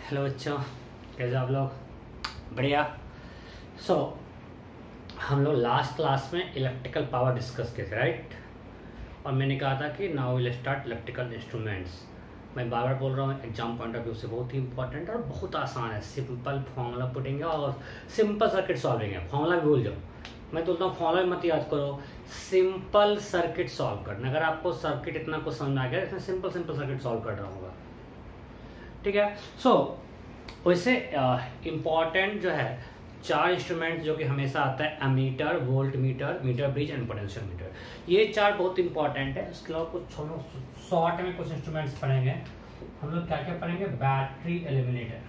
Hello बच्चों, कैसे आप लोग? बढ़िया। हम लोग लास्ट क्लास में इलेक्ट्रिकल पावर डिस्कस किए थे, राइट? और मैंने कहा था कि now will start electrical instruments. मैं बार बार बोल रहा हूँ, एग्जाम पॉइंट ऑफ व्यू से बहुत ही इंपॉर्टेंट और बहुत आसान है। सिंपल फॉर्मूला पुटिंग है और सिंपल सर्किट सॉल्विंग है। फॉर्मूला भी भूल जाओ, मैं बोलता हूँ फॉर्मूला मत याद करो, सिंपल सर्किट सॉल्व करना। अगर आपको सर्किट इतना कुछ समझ में आ गया, इसमें सिंपल सर्किट सॉल्व कर रहा होगा, ठीक है? वैसे इम्पॉर्टेंट जो है 4 इंस्ट्रूमेंट जो कि हमेशा आता है, ammeter, voltmeter, meter bridge and potential meter. ये 4 बहुत इंपॉर्टेंट है। उसके अलावा कुछ हम लोग शॉर्ट में कुछ इंस्ट्रूमेंट्स पढ़ेंगे। हम लोग क्या क्या पढ़ेंगे? बैटरी एलिमिनेटर,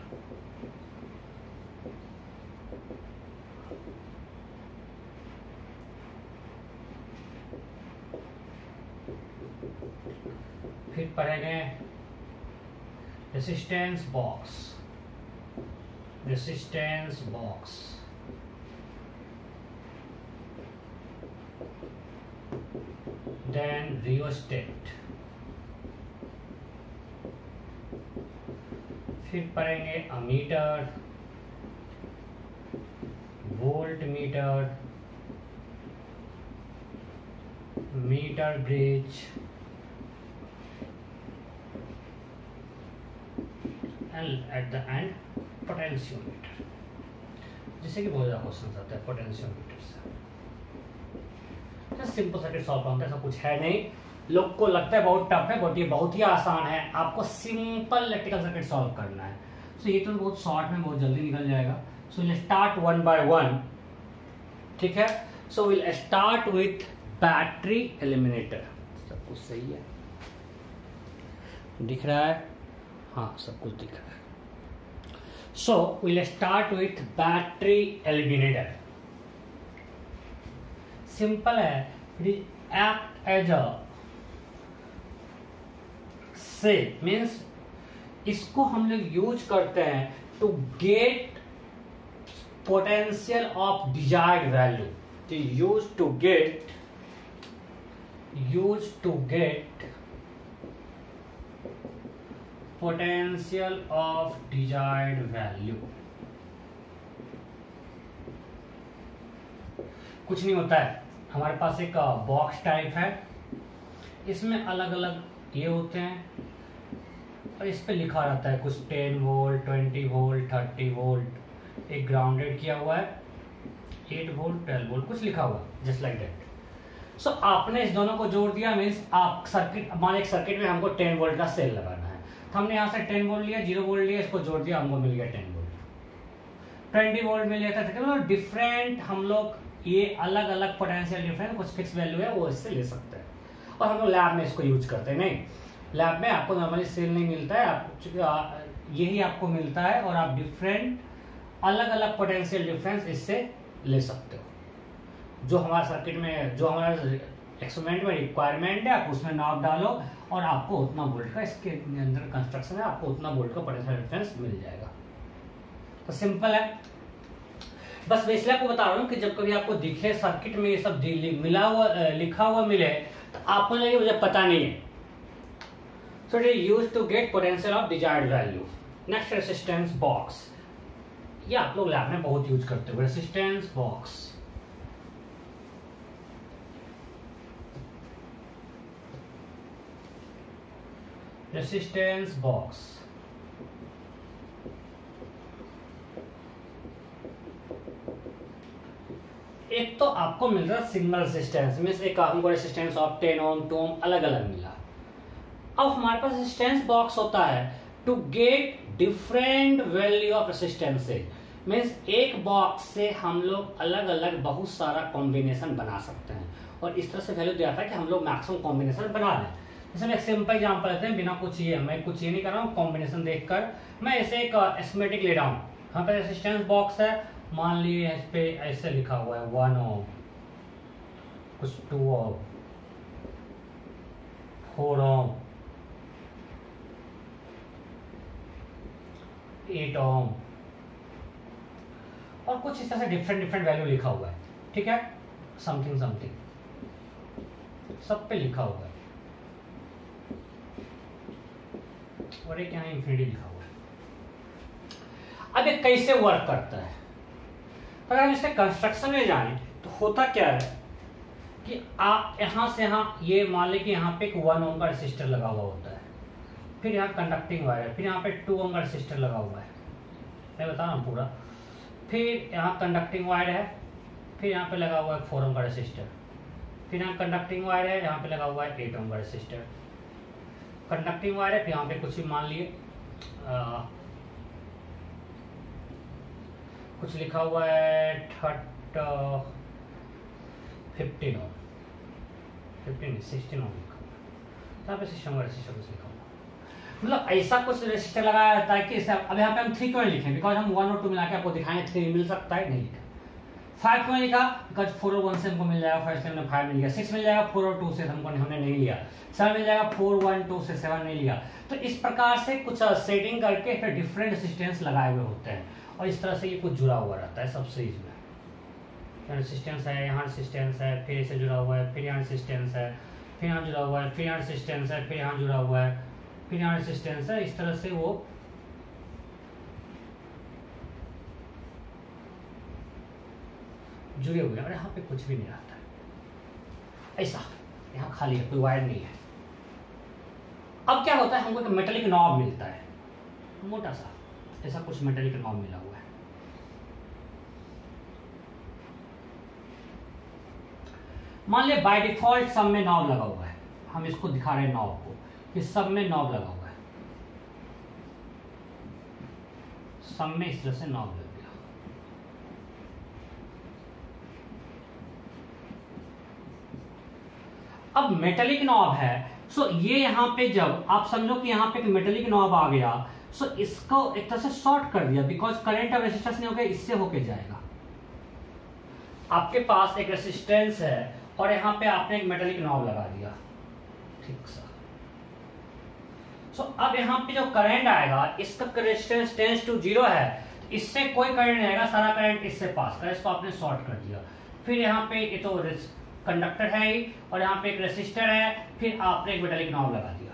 फिर पढ़ेंगे रेसिस्टेंस बॉक्स, then rheostat, फिर पढ़ेंगे ammeter, voltmeter, meter bridge and at the end potentiometer. जैसे कि बहुत ज़्यादा क्वेश्चन आते हैं पोटेंशियोमीटर से। सिंपल सर्किट सॉल्व करना है, ऐसा कुछ है नहीं। लोग को लगता है बहुत टफ है, बट ये बहुत ही आसान है। आपको सिंपल इलेक्ट्रिकल सर्किट सॉल्व करना है। ये तो बहुत शॉर्ट में बहुत जल्दी निकल जाएगा। Will start one by one, ठीक है? Will start with battery eliminator. सब कुछ सही है, दिख रहा है? हाँ, सब कुछ दिख रहा है। We'll start with battery eliminator. Simple है, it act as a cell, means इसको हम लोग यूज करते हैं to get potential of desired value. Use to get potential of desired value. कुछ नहीं होता है, हमारे पास एक बॉक्स टाइप है, इसमें अलग अलग ये होते हैं और इस पे लिखा रहता है कुछ 10 वोल्ट, 20 वोल्ट, 30 वोल्ट। एक ग्राउंडेड किया हुआ है, 8 वोल्ट, 12 वोल्ट, कुछ लिखा हुआ है, जस्ट लाइक दैट। आपने इस दोनों को जोड़ दिया, मीन्स आप सर्किट, हमारे एक सर्किट में हमको 10 वोल्ट का सेल लगाना है, तो हमने यहाँ से 10 वोल्ट लिया, 0 वोल्ट लिया, इसको जोड़ दिया, हमको मिल गया 10 वोल्ट। 20 वोल्ट में लिया था, मतलब डिफरेंट हम लोग ये अलग अलग पोटेंशियल डिफरेंस, कुछ फिक्स वैल्यू है वो इससे ले सकते हैं। और हम लोग लैब में इसको यूज करते हैं। नहीं, लैब में आपको नॉर्मली सेल नहीं मिलता है, आप यही आपको मिलता है और आप डिफरेंट अलग अलग पोटेंशियल डिफरेंस इससे ले सकते हो। जो हमारे सर्किट में, जो हमारे एक्सपेरिमेंट में रिक्वायरमेंट है, आप उसमें नाप डालो और आपको उतना वोल्ट का, इसके अंदर कंस्ट्रक्शन है, आपको उतना वोल्ट का पोटेंशियल डिफरेंस मिल जाएगा। तो सिंपल है, बस मैं इसलिए आपको बता रहा हूँ कि जब कभी आपको दिखे सर्किट में ये सब मिला हुआ, लिखा हुआ मिले, तो आपको लगे मुझे पता नहीं है। It is used to get potential of desired value. Next, resistance box. ये आप लोग लैब में बहुत यूज करते हो, रेसिस्टेंस बॉक्स। रेसिस्टेंस बॉक्स एक तो आपको मिल रहा है सिंगल रेसिस्टेंस, मींस एक हमको रेसिस्टेंस ऑफ 10 ओम, 2 ओम अलग अलग मिला। अब हमारे पास रेसिस्टेंस बॉक्स होता है to get different value of resistances, means एक बॉक्स से हम लोग अलग अलग बहुत सारा कॉम्बिनेशन बना सकते हैं और इस तरह से वैल्यू दिया था कि हम लोग मैक्सिमम कॉम्बिनेशन बना लें। जैसे एक सिंपल एग्जांपल लेते हैं, बिना कुछ ये, मैं कुछ ये नहीं कर रहा हूँ, कॉम्बिनेशन देखकर मैं ऐसे एक एस्केमेटिक ले रहा हूँ। यहाँ पे रेसिस्टेंस बॉक्स है, मान लीजिए इस पे ऐसे लिखा हुआ है 1 ओम, कुछ 2 ओम, 4 ओम, 8 ओम और कुछ इस तरह से डिफरेंट वैल्यू लिखा हुआ है, ठीक है? समथिंग सब पे लिखा हुआ है और एक यहाँ इंफिनिटी लिखा हुआ है। अब ये कैसे वर्क करता है, अगर हम इसके कंस्ट्रक्शन में जाएं तो होता क्या है कि आप यहां से यहां, ये मान लें कि यहाँ पे एक 1 ओम का रेसिस्टर लगा हुआ होता है, फिर यहाँ कंडक्टिंग वायर है, फिर यहाँ पे 2 ओम का रेसिस्टर लगा हुआ है, मैं बता रहा हूँ पूरा, फिर यहाँ कंडक्टिंग वायर है, फिर यहाँ पे लगा हुआ है 4 ओम का रेसिस्टर, फिर यहाँ कंडक्टिंग वायर है, यहाँ पे लगा हुआ है 8 ओम का रेसिस्टर, कंडक्टिंग वायर है, फिर यहाँ पे कुछ ही मान लिए कुछ लिखा हुआ है 15 ओम, 16 ओम लिखा हुआ है, यहाँ पे सिस्टम का रेसिस्टर कुछ लिखा हुआ है, मतलब ऐसा कुछ रेसिस्टर लगाया जाता है कि अब यहाँ पे हम 3 क्यों लिखें, बिकॉज हम 1 और 2 मिला के आपको दिखाएंगे 3 मिल सकता है, नहीं लिखा। 5 क्यों लिखा, बिकॉज 4 और 1 से हमको मिल जाएगा, 5 से हमने 5 मिल गया, 6 मिल जाएगा 4 और 2 से हमने नहीं लिया, 7 मिल जाएगा 4 1 2 से 7 नहीं लिया। तो इस प्रकार से कुछ सेटिंग करके फिर डिफरेंट रेसिस्टेंस लगाए हुए होते हैं, और इस तरह से ये कुछ जुड़ा हुआ रहता है सब सीरीज में। रेसिस्टेंस है, यहाँ रेसिस्टेंस है, फिर इसे जुड़ा हुआ है, फिर यहाँ रेसिस्टेंस है, फिर यहाँ जुड़ा हुआ है, फिर यहाँ रेसिस्टेंस है, फिर यहाँ जुड़ा हुआ है, फिर यहाँ रेसिस्टेंस है, इस तरह से वो जुड़े हुए हैं, और यहाँ पे कुछ भी नहीं आता है, ऐसा यहाँ खाली है, कोई वायर नहीं है। अब क्या होता है, हमको एक मेटेलिक नॉब मिलता है, मोटा सा ऐसा कुछ मेटेलिक नॉब मिला हुआ है। मान लिया बाय डिफॉल्ट सब में नॉब लगा हुआ है, हम इसको दिखा रहे हैं नॉब को कि सब में नॉब लगा हुआ है, सब में इस तरह से नॉब लग गया। अब मेटेलिक नॉब है, सो ये यहां पे जब आप समझो कि यहां पे एक मेटेलिक नॉब आ गया, सो इसको एक तरह से शॉर्ट कर दिया, बिकॉज करंट अब रेसिस्टेंस नहीं होगा, इससे होके जाएगा। आपके पास एक रेसिस्टेंस है और यहां पे आपने एक मेटेलिक नॉब लगा दिया, ठीक सा। सो अब यहां पे जो करंट आएगा, इसका रेजिस्टेंस टेंड्स टू 0 है, इससे कोई करंट नहीं आएगा, सारा करंट इससे पास कर, इसको आपने शॉर्ट कर दिया। फिर यहाँ पे ये तो कंडक्टर है ही, और यहाँ पे एक रेसिस्टर है, फिर आपने एक मेटेलिक नॉब लगा दिया।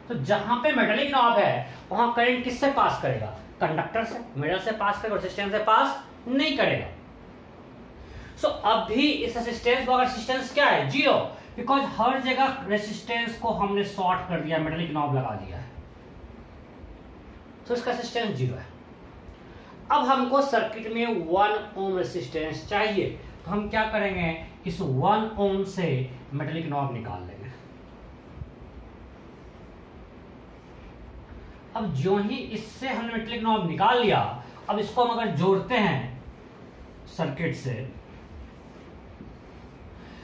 तो जहां पे मेटेलिक नॉब है वहां करंट किससे पास करेगा, कंडक्टर से, मिडल से पास करेगा, रेसिस्टेंस से पास नहीं करेगा। सो अभी इस रेसिस्टेंस का रेसिस्टेंस क्या है, 0, बिकॉज हर जगह रेसिस्टेंस को हमने शॉर्ट कर दिया, मेटेलिक नॉब लगा दिया है, तो इसका रेसिस्टेंस 0 है। अब हमको सर्किट में 1 ओम रेसिस्टेंस चाहिए, तो हम क्या करेंगे, इस 1 ओम से मेटेलिक नॉब निकाल लेंगे। अब जो ही इससे हमने मेटेलिक नॉब निकाल लिया, अब इसको हम अगर जोड़ते हैं सर्किट से,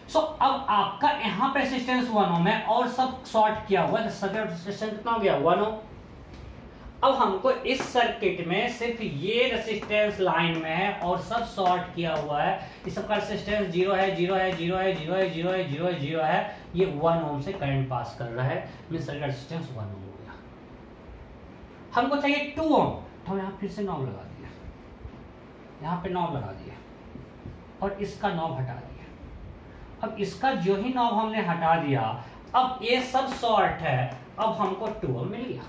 सो अब आपका यहां पे रेसिस्टेंस 1 ओम है और सब शॉर्ट किया हुआ है, तो सर्किट रेसिस्टेंस कितना हो गया, 1 ओम। अब हमको इस सर्किट में सिर्फ ये रेसिस्टेंस लाइन में है और सब शॉर्ट किया हुआ है, इस सबका रेसिस्टेंस 0 है, 0 है, 0 है, 0 है, 0 है, 0 है, 0 है, ये 1 ओम से करंट पास कर रहा है, मींस सर्किट रेसिस्टेंस 1 ओम हो गया। हमको चाहिए 2 ओम, तो यहां फिर से नॉब लगा दिया, यहां पे नॉब लगा दिया और इसका नॉब हटा दिया। अब इसका जो ही नॉब हमने हटा दिया, अब ये सब शॉर्ट है, अब हमको 2 ओम मिल गया।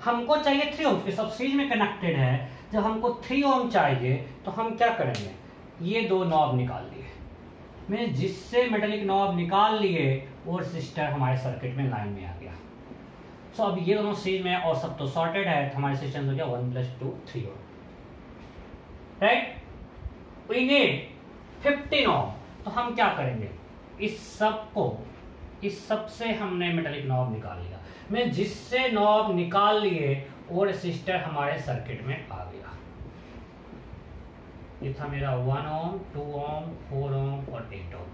हमको चाहिए 3 ओम, सब सीरीज में कनेक्टेड है, जब हमको 3 ओम चाहिए तो हम क्या करेंगे, ये 2 नॉब निकाल लिए, मैं जिससे मेटेलिक नॉब निकाल लिए वो रेसिस्टर हमारे सर्किट में लाइन में आ गया। सो अब ये दोनों सीरीज में और सब तो सॉर्टेड है, तो हमारे रेसिस्टेंस हो गया 1 + 2 3 ओम, राइट। वी नीड 15 ओम, तो हम क्या करेंगे, इस सब से हमने मेटेलिक नॉब निकाल लिया, मैं जिससे नॉब निकाल लिए वो रेसिस्टर हमारे सर्किट में आ गया। ये था मेरा 1 ओम, 2 ओम, 4 ओम और 8 ओम।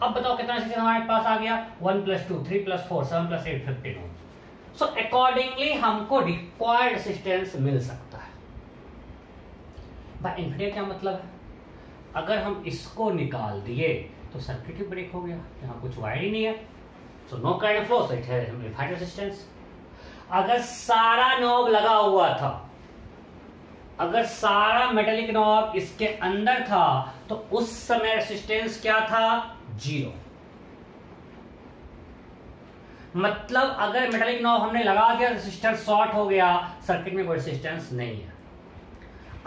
अब बताओ कितना रेसिस्टेंस हमारे पास आ गया, 1 + 2 3 + 4 7 + 8 15 ओम। सो अकॉर्डिंगली हमको रिक्वायर्ड रेसिस्टेंस मिल सकता है। बाय इन्फिनिटी क्या मतलब है, अगर हम इसको निकाल दिए तो सर्किट ही ब्रेक हो गया, यहाँ कुछ वायर ही नहीं है, so no current flow, so it has amplified resistance. अगर सारा नॉब लगा हुआ था, अगर सारा मेटेलिक नॉब इसके अंदर था, तो उस समय रेजिस्टेंस क्या था, 0। मतलब अगर मेटालिक नॉब हमने लगा दिया, रेसिस्टर शॉर्ट हो गया, सर्किट में कोई रेसिस्टेंस नहीं है।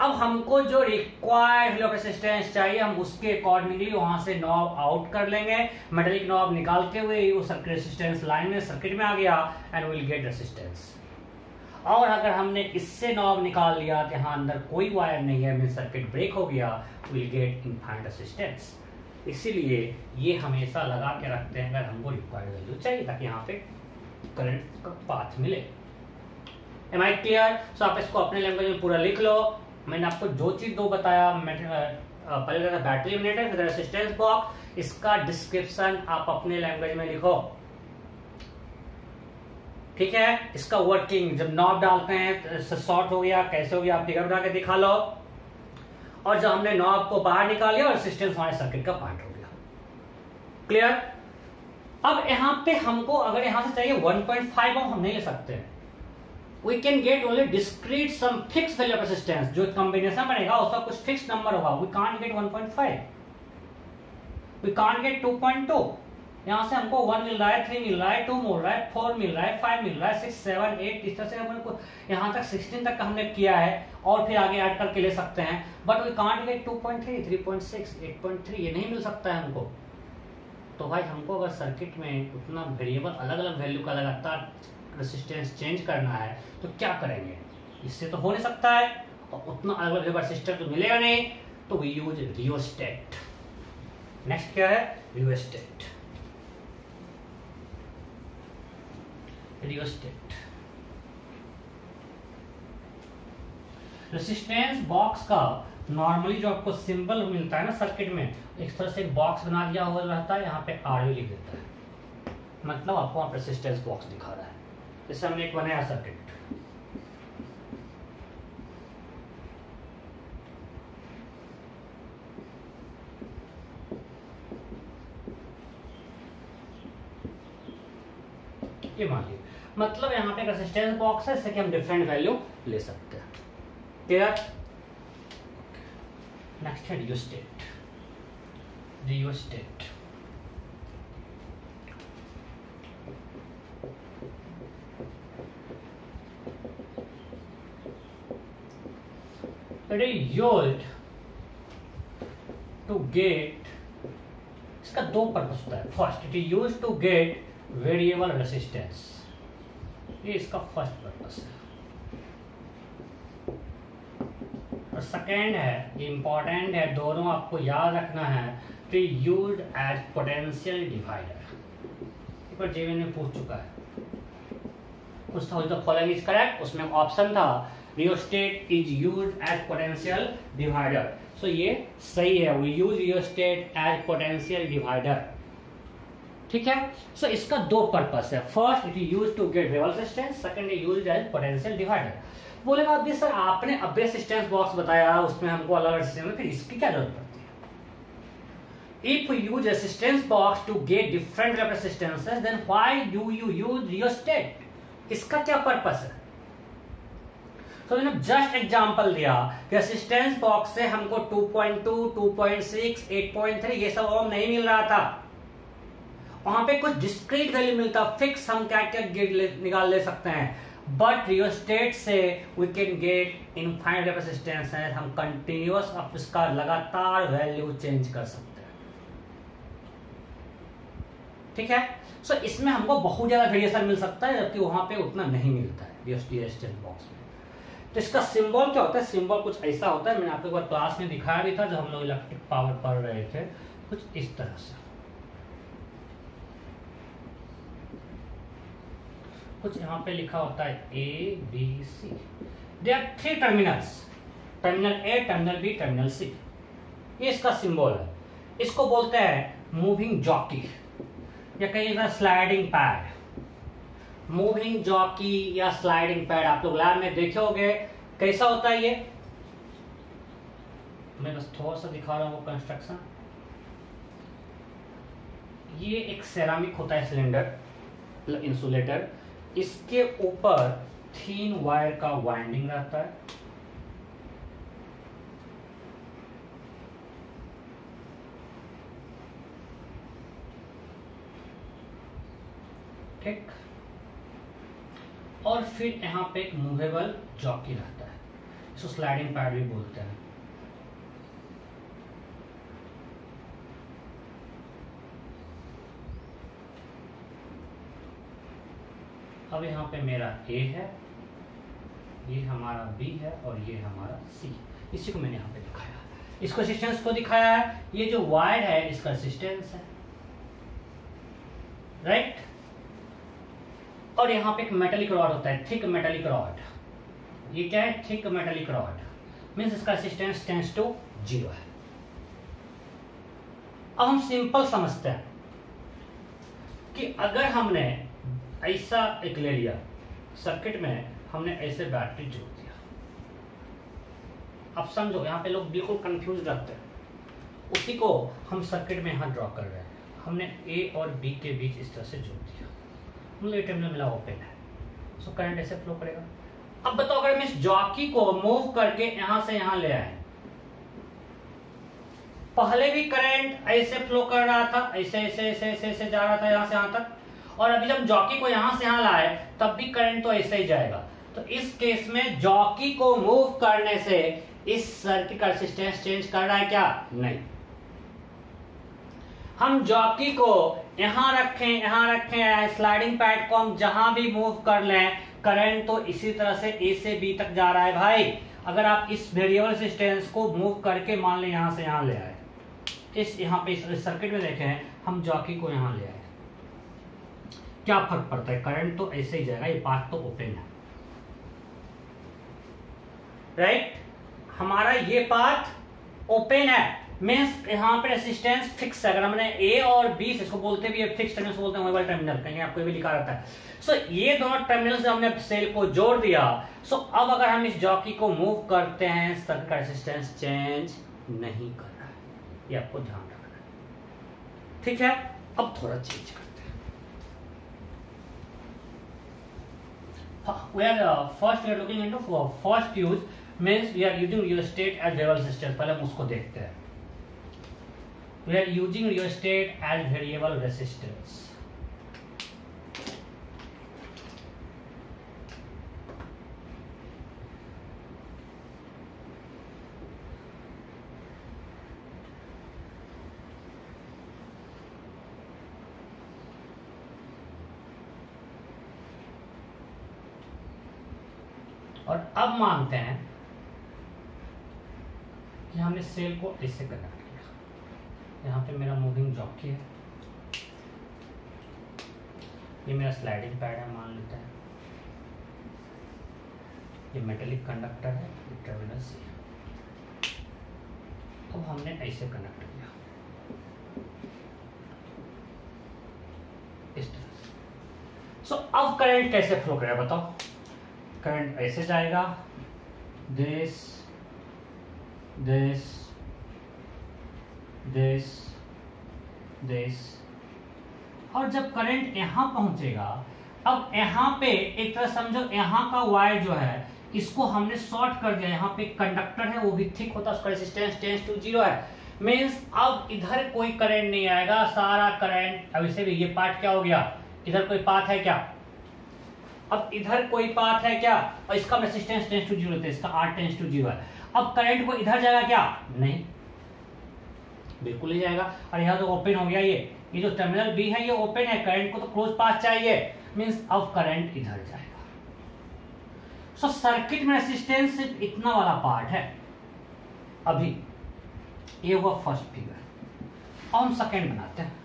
अब हमको जो रिक्वायर्ड रेसिस्टेंस चाहिए हम उसके अकॉर्डिंगली वहां से नॉब आउट कर लेंगे। मेटालिक नॉब निकालते हुए वो सर्किट रेसिस्टेंस लाइन में सर्किट में आ गया एंड विल गेट रेसिस्टेंस। और अगर हमने इससे नॉब निकाल लिया तो यहाँ अंदर कोई वायर नहीं है, मीन सर्किट ब्रेक हो गया, विल गेट इनफाइनाइट रेसिस्टेंस। इसीलिए ये हमेशा लगा के रखते हैं अगर हमको रिक्वायर्ड वैल्यू चाहिए, ताकि यहाँ पे करंट का पाथ मिले। M I clear? सो आप इसको अपने लैंग्वेज में पूरा लिख लो। मैंने आपको जो चीज दो बताया, पहले था बैटरी मिनेटर, फिर रेसिस्टेंस बॉक्स, इसका डिस्क्रिप्शन आप अपने लैंग्वेज में लिखो, ठीक है। इसका वर्किंग, जब नॉब डालते हैं शॉर्ट हो गया, कैसे हो गया, आप फिगर बना के दिखा लो। और जब हमने नॉब को बाहर निकाल लिया और रेसिस्टेंस हमारे सर्किट का पार्ट हो गया। क्लियर? अब यहां पे हमको अगर यहां से चाहिए 1.5 ओम, हम नहीं ले सकते हैं। We can get only discrete some fixed value of resistance, जो कॉम्बिनेशन बनेगा उसका कुछ फिक्स नंबर होगा। We can't get 1.5, we can't get 2.2। यहां से हमको 1 मिल रहा है, 3 मिल रहा है, 2 मिल रहा है, 4 मिल रहा है, 5 मिल रहा है, 6, 7, 8, इस तरह से हमको यहां तक 16 तक हमने किया है और फिर आगे ऐड करके ले सकते हैं। बट वी कांट गेट 2.3, 3.6, 8.3, ये नहीं मिल सकता है हमको। तो भाई हमको अगर सर्किट में उतना वेरिएबल अलग अलग वैल्यू का लगातार रेसिस्टेंस चेंज करना है तो क्या करेंगे? इससे तो हो नहीं सकता है, और उतना अलग अलग रेसिस्टर तो मिलेगा नहीं, तो वी यूज रियोस्टेट। नेक्स्ट क्या है? रियोस्टेट। रियोस्टेट रेसिस्टेंस बॉक्स का नॉर्मली जो आपको सिंबल मिलता है ना सर्किट में, एक तरह से एक बॉक्स बना दिया हुआ रहता है, यहाँ पे आरयू लिख देता है, मतलब आपको वहां रेसिस्टेंस बॉक्स दिखा रहा है। जैसे हमने एक बनाया सर्किट, ये मान लीजिए, मतलब यहाँ पे रेसिस्टेंस बॉक्स है, इससे कि हम डिफरेंट वैल्यू ले सकते हैं। क्लियर? नेक्स्ट है rheostat. Rheostat it is used to get, इसका दो पर्पस होता है। First, it is used to get variable resistance, ये इसका फर्स्ट पर्पस है। और सेकेंड है, इंपॉर्टेंट है, दोनों आपको याद रखना है, it is used as potential divider. एक बार जेवन में पूछ चुका है, कुछ था द फॉलोइंग इज करेक्ट, उसमें ऑप्शन था rheostat is used as potential divider. So ये सही है, we use rheostat as potential divider, ठीक है। सो इसका दो पर्पस है। First, it is used to get variable resistance, second is used as potential divider. बोलेगा अभी सर आपने अब रेजिस्टेंस बॉक्स बताया, उसमें हमको अलग रेजिस्टेंस में, फिर इसकी क्या जरूरत पड़ती है? If you use resistance box to get different resistances, then why do you use rheostat? इसका क्या पर्पस है? तो मैंने जस्ट एग्जांपल दिया, रेजिस्टेंस बॉक्स से हमको 2.2, 2.6, 8.3 ये सब ओम नहीं मिल रहा था, वहां पे कुछ डिस्क्रीट वैल्यू मिलता, फिक्स हम क्या क्या निकाल ले सकते हैं। बट रियोस्टेट से we can get infinite resistance, हम कंटिन्यूअस अब इसका लगातार वैल्यू चेंज कर सकते हैं, ठीक है। सो इसमें हमको बहुत ज्यादा वेरिएशन मिल सकता है, जबकि वहां पे उतना नहीं मिलता है रेजिस्टेंस बॉक्स में। तो इसका सिंबल क्या होता है? सिंबल कुछ ऐसा होता है, मैंने आपको एक बार क्लास में दिखाया भी था जब हम लोग इलेक्ट्रिक पावर पढ़ रहे थे, कुछ इस तरह से, कुछ यहाँ पे लिखा होता है ABC, they are 3 terminals, terminal A, terminal B, terminal C, ये इसका सिंबल है। इसको बोलते हैं मूविंग जॉकी या कहीं स्लाइडिंग पैड। मूविंग जॉकी या स्लाइडिंग पैड आप लोग लैब में देखे होंगे, कैसा होता है ये? मैं बस थोड़ा सा दिखा रहा हूँ कंस्ट्रक्शन। ये एक सेरामिक होता है सिलेंडर, इंसुलेटर, इसके ऊपर 3 वायर का वाइंडिंग रहता है, ठीक। और फिर यहाँ पे एक मूवेबल जॉकी रहता है, इसको स्लाइडिंग पैड भी बोलते हैं। अब यहाँ पे मेरा A है, ये हमारा B है और ये हमारा C। इसी को मैंने यहाँ पे दिखाया, इसको रेसिस्टेंस को दिखाया है। ये जो वायर है इसका रेसिस्टेंस है, राइट। और यहाँ पे एक मेटेलिक रॉड होता है, थिक मेटेलिक रॉड। ये क्या है? थिक मेटेलिक रॉड, मीन्स इसका रेसिस्टेंस टेंड्स टू 0 है। अब हम सिंपल समझते हैं कि अगर हमने ऐसा एक ले लिया सर्किट में, हमने ऐसे बैटरी जोड़ दिया। अब समझो, यहाँ पे लोग बिल्कुल कंफ्यूज रहते हैं, उसी को हम सर्किट में यहाँ ड्रॉ कर रहे हैं। हमने A और B के बीच इस तरह से जोड़ दिया, मतलब ये टर्मिनल मिला ओपन है, सो करंट ऐसे फ्लो करेगा। अब बताओ अगर हम इस जॉकी को मूव करके यहां से यहां ले आए, पहले भी करंट ऐसे फ्लो कर रहा था, ऐसे ऐसे ऐसे ऐसे ऐसे जा रहा था यहां से यहां तक, और अभी जब जॉकी को यहां से यहां लाए तब भी करंट तो ऐसे ही जाएगा। तो इस केस में जॉकी को मूव करने से इस सर्किट का रेजिस्टेंस चेंज कर रहा है क्या? नहीं। हम जॉकी को यहां रखें, स्लाइडिंग पैड को हम जहां भी मूव कर लें, करंट तो इसी तरह से A से B तक जा रहा है भाई। अगर आप इस वेरिएबल रेजिस्टेंस को मूव करके मान लें यहां से यहां ले आए, यहाँ पे इस सर्किट में देखें, हम जॉकी को यहां ले आए, क्या फर्क पड़ता है? करंट तो ऐसे ही जाएगा, ये पाथ तो ओपन है, राइट। हमारा ये पाथ ओपन है, मींस यहाँ पे रेजिस्टेंस फिक्स है। अगर हमने A और B, इसको बोलते भी फिक्स टर्मिनल बोलते हैं, मोबाइल टर्मिनल, कहीं आपको भी लिखा रहता है। सो ये दोनों टर्मिनल से हमने सेल को जोड़ दिया। सो अब अगर हम इस जॉकी को मूव करते हैं, सर्किट का रेजिस्टेंस चेंज नहीं कर रहा है, ये आपको ध्यान रखना है, ठीक है। अब थोड़ा चेंज करते हैं। First we are looking into first use, means we are using rheostat as variable resistance। पहले हम उसको देखते हैं। We are using rheostat as variable resistance। और अब मानते हैं कि हमने सेल को ऐसे कनेक्ट किया। यहाँ पे मेरा मूविंग जॉकी है, ये मेरा स्लाइडिंग पैड है मान लेते हैं, ये मेटेलिक कंडक्टर है, ये टर्मिनल C है। अब हमने ऐसे कनेक्ट किया इस तरह से। सो अब करंट कैसे फ्लो करेगा बताओ? करंट ऐसे जाएगा, दिस दिस दिस दिस, और जब करंट यहां पहुंचेगा, अब यहां पे एक तरह समझो, यहां का वायर जो है इसको हमने शॉर्ट कर दिया। यहाँ पे कंडक्टर है, वो भी थिक होता है, उसका रेजिस्टेंस टेंड्स टू 0 है, मींस अब इधर कोई करंट नहीं आएगा, सारा करंट। अब इसे भी ये पार्ट क्या हो गया? इधर कोई पाथ है क्या? अब इधर कोई पाथ है क्या? और इसका रेजिस्टेंस टेंड्स टू 0 है, इसका R टेंड्स टू 0 है। अब करंट को इधर जाएगा क्या? नहीं, बिल्कुल नहीं जाएगा। और यहाँ तो ओपन हो गया, ये जो टर्मिनल B है ये ओपन है, करंट को तो क्लोज पाथ चाहिए, मींस अब करंट इधर जाएगा। सो सर्किट में रेजिस्टेंस सिर्फ इतना वाला पार्ट है। अभी ये हुआ फर्स्ट फिगर। अब हम सेकेंड बनाते हैं।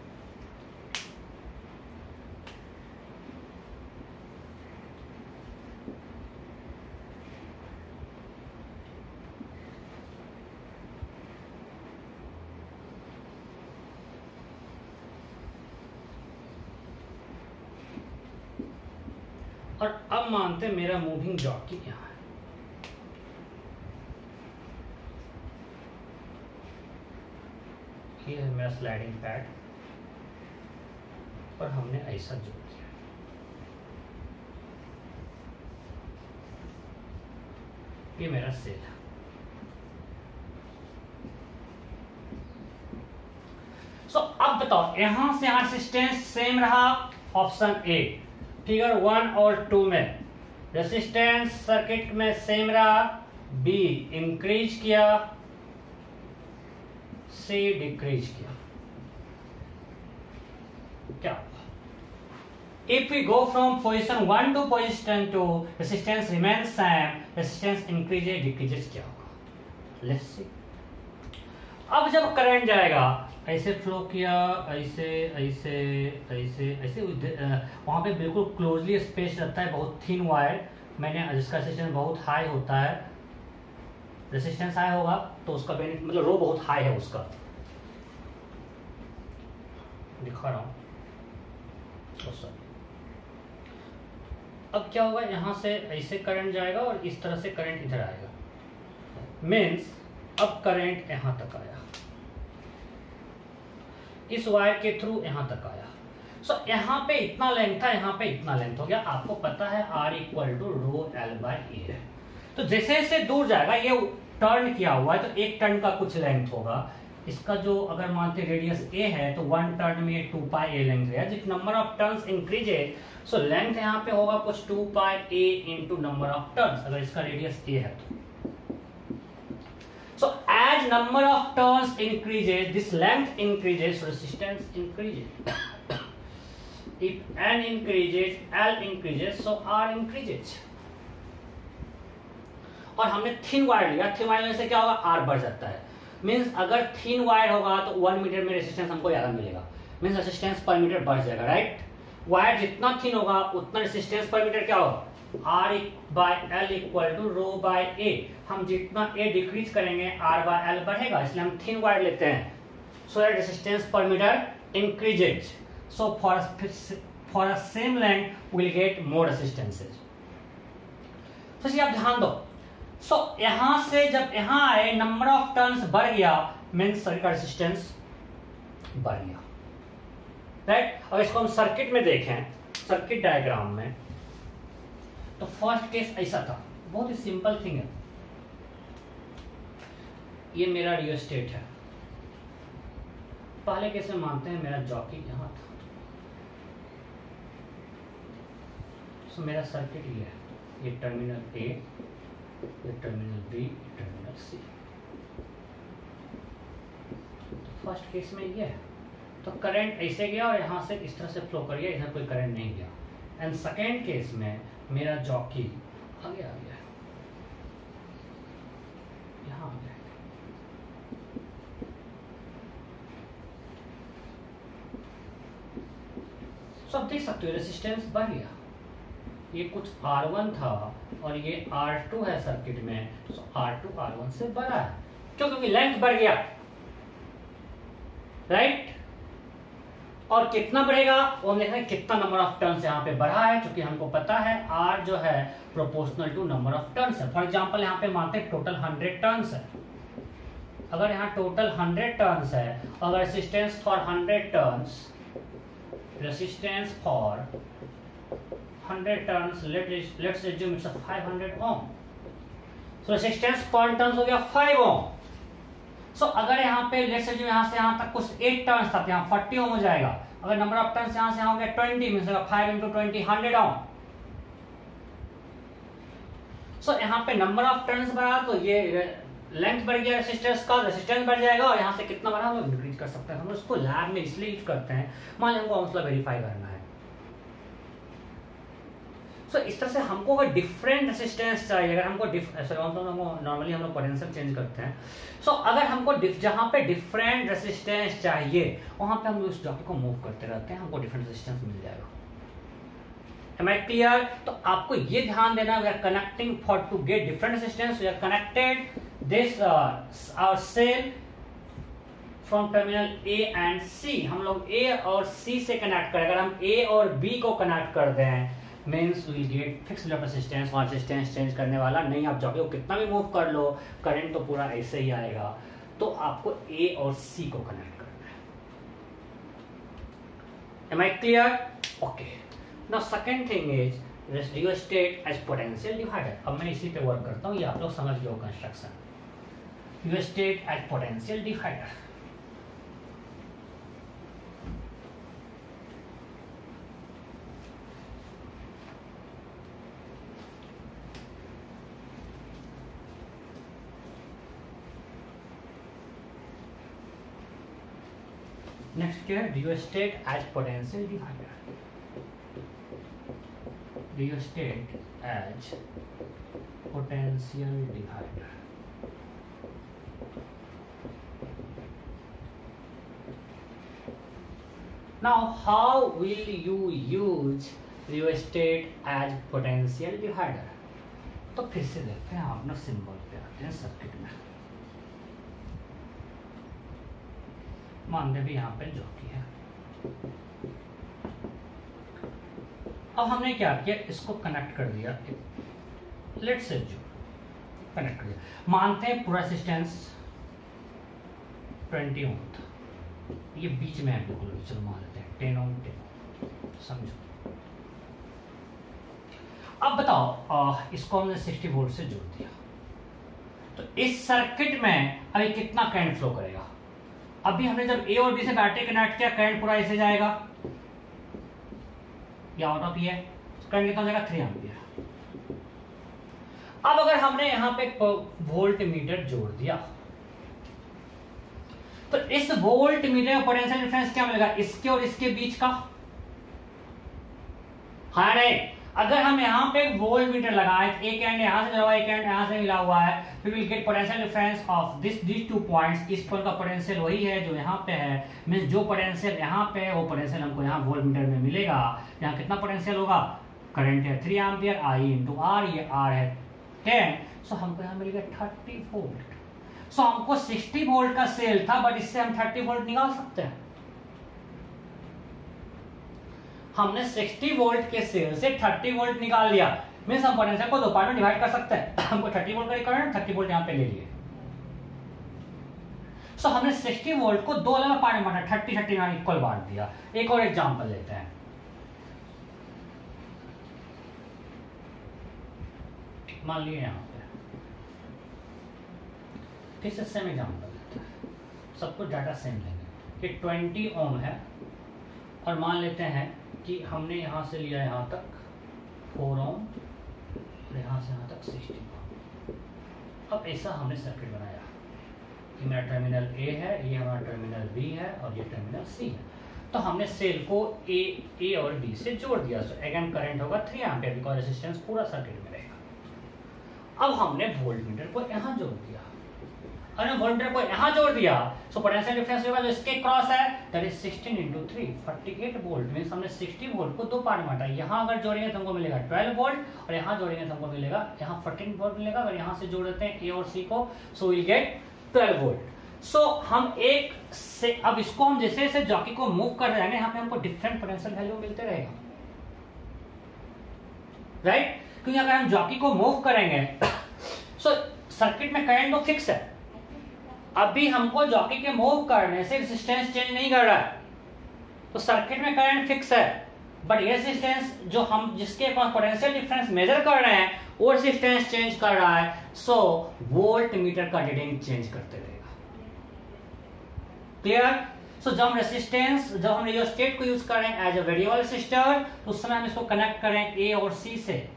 और अब मानते हैं मेरा मूविंग जॉकी यहां है, ये है मेरा स्लाइडिंग पैड, और हमने ऐसा जोड़ दिया। ये मेरा सेल है। सो अब बताओ, यहां से यहां रेजिस्टेंस सेम रहा, ऑप्शन A। फिगर 1 और 2 में रेसिस्टेंस सर्किट में सेम रहा, बी इंक्रीज किया, सी डिक्रीज किया। क्या if we go from position 1 to position 2, resistance remains same, resistance increases decreases, क्या होगा? Let's see. अब जब करंट जाएगा, ऐसे फ्लो किया, ऐसे ऐसे ऐसे ऐसे वहां पे बिल्कुल क्लोजली स्पेस रहता है, बहुत थिन वायर, मैंने जिसका रेजिस्टेंस बहुत हाई होता है, रेजिस्टेंस हाई होगा तो उसका बेनिफिट मतलब रो बहुत हाई है उसका, दिखा रहा हूं। अब क्या होगा, यहां से ऐसे करंट जाएगा और इस तरह से करंट इधर आएगा, मीन्स अब करंट यहां तक आया, इस वायर के थ्रू यहां तक आया। सो यहाँ पे इतना लेंथ था, यहाँ पे इतना लेंथ हो गया। आपको पता है R equal to rho L by A है, तो जैसे जैसे दूर जाएगा, ये टर्न किया हुआ है तो एक टर्न का कुछ लेंथ होगा। इसका जो अगर मानते रेडियस ए है तो 1 टर्न में 2 पाई ए लेंथ है। जिस number of turns increases, so length यहाँ पे होगा कुछ 2 पाई ए इंटू नंबर ऑफ टर्न्स, अगर इसका रेडियस ए है तो। So as number of turns increases, this length increases, so resistance increases. If N increases, L increases, so R increases. और हमने थिन वायर लिया, थिन वायर लेने से क्या होगा, R बढ़ जाता है। मीन्स अगर थिन वायर होगा तो 1 मीटर में रेजिस्टेंस हमको ज्यादा मिलेगा, मीन्स रेजिस्टेंस पर मीटर बढ़ जाएगा, राइट। वायर जितना थिन होगा उतना रेजिस्टेंस पर मीटर क्या होगा, R by L equal to rho by A. हम जितना A डिक्रीज करेंगे R बाय L बढ़ेगा, इसलिए हम थिन वायर लेते हैं। So that resistance per metre increases, so for a same length will get more resistances. तो आप ध्यान दो, सो यहां से जब यहां आए नंबर ऑफ टर्न्स बढ़ गया, मीन्स सर्किट का रेजिस्टेंस बढ़ गया, राइट। और इसको हम सर्किट में देखें, सर्किट डायग्राम में, तो फर्स्ट केस ऐसा था, बहुत ही सिंपल थिंग है। ये मेरा रियोस्टेट है, पहले कैसे मानते हैं, मेरा जॉकी यहां था, सो मेरा सर्किट ये है, ये टर्मिनल ए, ये टर्मिनल बी, टर्मिनल सी। तो फर्स्ट केस में ये है, तो करंट ऐसे गया और यहां से इस तरह से फ्लो कर गया, इधर कोई करंट नहीं गया। एंड सेकेंड केस में मेरा जॉकी आगे आ गया, यहां आ गया, सब देख सकते हो रेजिस्टेंस बढ़ गया। ये कुछ R1 था और ये R2 है सर्किट में, तो R2 R1 से बड़ा है, क्यों, क्योंकि लेंथ बढ़ गया, राइट। और कितना बढ़ेगा वो हम देख रहे हैं, कितना नंबर ऑफ टर्न्स यहाँ पे बढ़ा है, क्योंकि हमको पता है R जो है proportional to number of turns है। फॉर एग्जांपल यहाँ पे मानते हैं टोटल 100 टर्न्स है, अगर यहाँ टोटल 100 टर्न्स है, अगर resistance for 100 turns, resistance for 100 turns, let's assume it's a 500 ohm, so resistance पर टर्न्स हो गया 5 ohm। सो अगर यहाँ पे लेट्स assume यहाँ से यहाँ तक कुछ 8 टर्न्स था, तो यहाँ 40 ohm हो जाएगा। अगर नंबर ऑफ टर्न्स यहाँ से यहाँ हो गया 20, मींस 5 into 20 100 ohm। सो यहाँ पे नंबर ऑफ टर्न्स बढ़ा तो ये लेंथ बढ़ गया रेजिस्टेंस का, रेजिस्टेंस बढ़ जाएगा, और यहाँ से कितना बढ़ा हम लोग इंक्रीज कर सकते हैं। हम उसको लैब में इसलिए यूज करते हैं, मान लीजिए हमको हौसला वेरीफाई करना है। सो इस तरह से हमको अगर डिफरेंट रेजिस्टेंस चाहिए, अगर हमको नॉर्मली हम लोग पोटेंशियल चेंज करते हैं, सो अगर हमको जहां पे डिफरेंट रेजिस्टेंस चाहिए वहां पे हम उस जॉकी को मूव करते रहते हैं, हमको डिफरेंट रेजिस्टेंस मिल जाएगा। Am I clear? तो आपको ये ध्यान देना, we are connecting for to get different resistance, we are connected this our cell from terminal A and C। हम लोग A और C से कनेक्ट करें, अगर हम A और B को कनेक्ट कर दें, means will get fixed resistance, और रेजिस्टेंस चेंज करने वाला नहीं। आप जॉकी को कितना भी मूव कर लो, करंट तो पूरा ऐसे ही आएगा। तो आपको A और C को कनेक्ट करना है। Am I clear? Okay. Now second thing is rheostat as potential divider। अब मैं इसी पे वर्क करता हूँ, ये आप लोग समझ लो construction. rheostat as potential divider। Next क्या है, rheostat as potential divider. Rheostat as potential divider. Now how will you use rheostat as potential divider? तो फिर से देखते हैं, अपना सिंबल पे आते हैं सर्किट में। मान लें भी यहाँ पे जॉकी है। अब हमने क्या किया, इसको कनेक्ट कर दिया, लेट्स से जो कनेक्ट कर दिया। मानते हैं पूरा रेजिस्टेंस 20 ओम था, ये बीच में है बिल्कुल, चलो मान लेते हैं 10 ओम 10 ओम, समझो। अब बताओ, इसको हमने 60 वोल्ट से जोड़ दिया, तो इस सर्किट में अभी कितना करंट फ्लो करेगा? अभी हमने जब ए और बी से बैटरी कनेक्ट किया, करंट पूरा ऐसे जाएगा, या आउट ऑफ है, करंट कितना जाएगा? 3 एम्पियर। अब अगर हमने यहां पे वोल्ट मीटर जोड़ दिया, तो इस वोल्ट मीटर का पोटेंशियल डिफरेंस क्या मिलेगा? इसके और इसके बीच का। हाँ नहीं, अगर हम यहाँ पे वोल्ट मीटर लगाए, एक एंड यहाँ से मिला हुआ है, एक एंड यहाँ से मिला हुआ है, फिर will get potential difference of this two points. इस पॉइंट का पोटेंशियल वही है जो यहाँ पे है, मींस जो पोटेंशियल यहाँ पे है वो पोटेंशियल हमको यहाँ वोल्ट मीटर में मिलेगा। यहाँ कितना पोटेंशियल होगा? करंट है 3 एम्पियर, आई इंटू आर, ये आर है 10, सो हमको यहाँ मिल गया 30 वोल्ट। सो हमको 60 वोल्ट का सेल था, बट इससे हम 30 वोल्ट निकाल सकते हैं। हमने 60 वोल्ट के सेल से 30 वोल्ट निकाल लिया, मींस हम पोटेंशियल को दो पार्ट में डिवाइड कर सकते हैं। हमको 30 वोल्ट का रिक्वायरमेंट, 30 वोल्ट यहाँ पे ले लिए। सो हमने 60 वोल्ट को दो अलग पार्ट में बांटा, 30 में इक्वल बांट दिया। एक और एग्जांपल लेते हैं, मान लिए यहाँ पे फिर से सेम एग्जांपल लेते हैं, सब कुछ डाटा सेम लेंगे कि 20 ओम है, और मान लेते हैं कि हमने यहाँ से लिया यहाँ तक 4 ओम और यहाँ से यहाँ तक 60 ओम। अब ऐसा हमने सर्किट बनाया, ये मेरा टर्मिनल ए है, ये हमारा टर्मिनल बी है, और ये टर्मिनल सी है। तो हमने सेल को ए और बी से जोड़ दिया, सो अगेन करंट होगा 3 एम्पियर, बिकॉज रेजिस्टेंस पूरा सर्किट में रहेगा। अब हमने वोल्ट मीटर को यहाँ जोड़ दिया, और वोल्ट मीटर को यहाँ जोड़ दिया, सो पोटेंशियल डिफरेंस होगा जो इसके क्रॉस है, that is 16 into 3, 48 volt. Means हमने 60 वोल्ट को दो पार्ट में बांटा, यहाँ अगर जोड़ेंगे तो हमको मिलेगा 12 वोल्ट, और यहाँ जोड़ेंगे तो हमको मिलेगा यहाँ 14 वोल्ट मिलेगा। अगर यहाँ से जोड़ देते हैं ए और सी को, सो विल गेट 12 वोल्ट। सो हम एक से, अब इसको हम जैसे जैसे जॉकी को मूव कर रहे हैं, यहाँ पे हमको डिफरेंट पोटेंशियल वैल्यू मिलते रहेगा, राइट? क्योंकि अगर हम जॉकी को मूव करेंगे, सो सर्किट में करंट तो फिक्स है। अभी हमको जॉकी के मूव करने से रेजिस्टेंस चेंज नहीं कर रहा है, तो सर्किट में करंट फिक्स है, बट ये रेजिस्टेंस जो हम जिसके पास पोटेंशियल डिफरेंस मेजर कर रहे हैं वो रेजिस्टेंस चेंज कर रहा है, सो वोल्ट मीटर का रीडिंग चेंज करते रहेगा। क्लियर? सो जब हम रेजिस्टेंस, जब हम रियोस्टेट को यूज करें एज अ वेरिएबल रेजिस्टर, तो उस समय हम इसको कनेक्ट करें ए और सी से,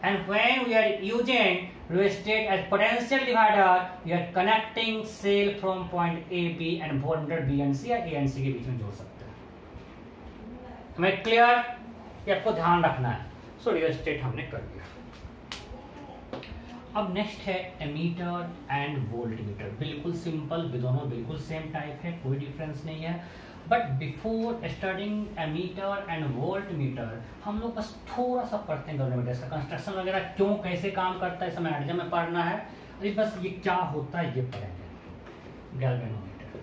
and when we are using rheostat as potential divider, we are connecting cell from point A, B and voltmeter B and C या A and C के बीच में जोड़ सकते हैं। हमें क्लियर? ये आपको ध्यान रखना है। सो rheostat हमने कर दिया। अब नेक्स्ट है एमीटर एंड वोल्टमीटर। बिल्कुल सिंपल, दोनों बिल्कुल सेम टाइप है, कोई डिफरेंस नहीं है। But before starting ammeter and voltmeter हम लोग बस थोड़ा सा पढ़ते हैं गैल्वेनोमीटर का कंस्ट्रक्शन वगैरह, क्यों कैसे काम करता है, समय एडिजन में पढ़ना है। अभी बस ये क्या होता है ये पढ़ेंगे। गैल्वेनोमीटर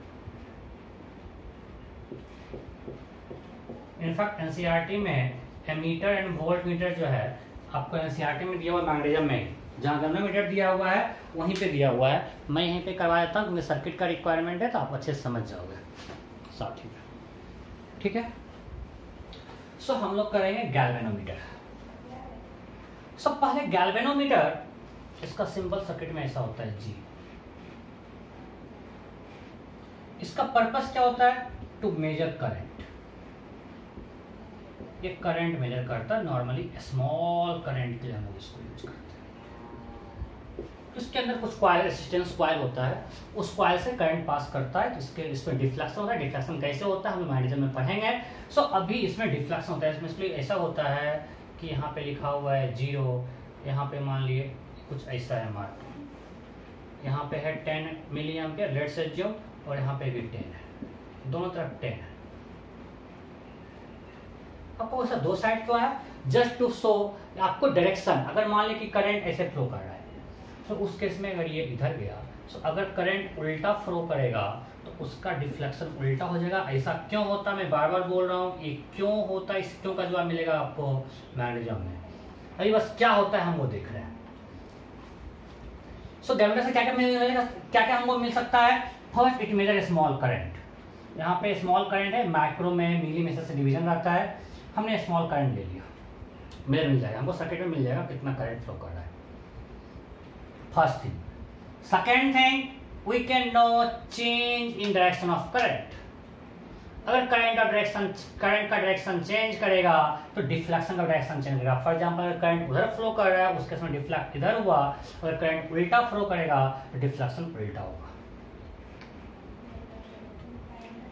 इनफैक्ट एनसीईआरटी में एमीटर एंड वोल्टमीटर जो है आपको एनसीईआरटी में दिया हुआ मैग्नेटिज्म में, जहाँ गैल्वेनोमीटर दिया हुआ है वहीं पे दिया हुआ है। मैं यहीं पे करवा देता हूँ क्योंकि सर्किट का रिक्वायरमेंट है, तो आप अच्छे से समझ जाओगे साथ ही में, ठीक है। सो हम लोग करेंगे गैल्वेनोमीटर। सब पहले गैल्वेनोमीटर, इसका सिंपल सर्किट में ऐसा होता है जी। इसका पर्पस क्या होता है? To measure current. ये करंट मेजर करता है, नॉर्मली स्मॉल करंट के लिए हम लोग इसको यूज करते हैं। तो इसके अंदर कुछ कॉइल, रेजिस्टेंस कॉइल होता है, उस कॉइल से करंट पास करता है, तो इसमें डिफ्लेक्शन होता है। डिफ्लेक्शन कैसे होता है हम मैग्नेटिज्म में पढ़ेंगे। सो अभी इसमें डिफ्लेक्शन होता है, इसमें ऐसा होता है कि यहाँ पे लिखा हुआ है 0, यहाँ पे मान लिए कुछ ऐसा है मार्क, यहाँ पे है 10 मिली एम्पियर लेट से जो, और यहाँ पे भी 10 है, दोनों तरफ 10 है। आपको ऐसा दो साइड क्यों है? जस्ट टू शो आपको डायरेक्शन। अगर मान लीजिए कि करंट ऐसे फ्लो कर रहा है, तो उस केस में अगर ये इधर गया, तो अगर करंट उल्टा फ्लो करेगा तो उसका डिफ्लेक्शन उल्टा हो जाएगा। ऐसा क्यों होता है मैं बार बार बोल रहा हूँ, ये क्यों होता है, इस क्यों का जवाब मिलेगा आपको मैग्नेटिज्म में। अभी बस क्या होता है हम वो देख रहे हैं। सो गैल्वेनोमीटर से क्या क्या मिलेगा, क्या क्या हमको मिल सकता है? First, it measure small current. यहाँ पे स्मॉल करंट है, माइक्रो में मिलीमीटर से डिवीजन रहता है, हमने स्मॉल करंट ले लिया, मिल जाएगा हमको, सर्किट में मिल जाएगा कितना करंट फ्लो कर रहा है। First thing. Second thing, we can know change in direction of current. अगर करंट का डायरेक्शन चेंज करेगा तो डिफ्लेक्शन का डायरेक्शन चेंज करेगा। फॉर एग्जांपल अगर करंट उधर फ्लो कर रहा है, उसके समय डिफ्लेक्ट इधर हुआ, अगर करंट उल्टा फ्लो करेगा तो डिफ्लेक्शन उल्टा होगा।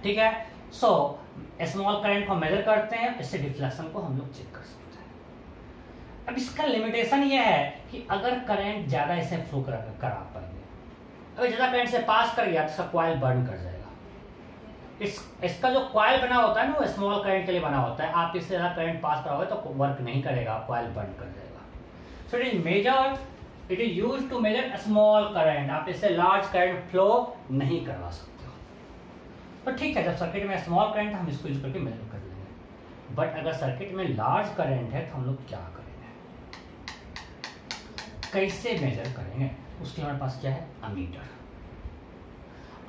ठीक है। सो स्मॉल करंट को मेजर करते हैं, इससे डिफ्लेक्शन को हम लोग चेक कर सकते हैं। अब इसका लिमिटेशन ये है कि अगर करंट ज्यादा इसे फ्लो करा पाएंगे, अगर ज्यादा करंट से पास कर गया तो इसका कॉइल बर्न कर जाएगा। इसका जो कॉइल बना होता है ना, वो स्मॉल करंट के लिए बना होता है। आप इससे ज्यादा करंट पास कराओगे तो वर्क नहीं करेगा, कॉइल बर्न कर जाएगा। So it is used to measure small current. आप इससे लार्ज करंट फ्लो नहीं करवा सकते। तो ठीक है, जब सर्किट में स्मॉल करंट है हम इसको यूज करके मेजर कर लेंगे। बट अगर सर्किट में लार्ज करंट है तो हम लोग क्या करेंगे, कैसे मेजर करेंगे? उसके हमारे पास क्या है? अमीटर।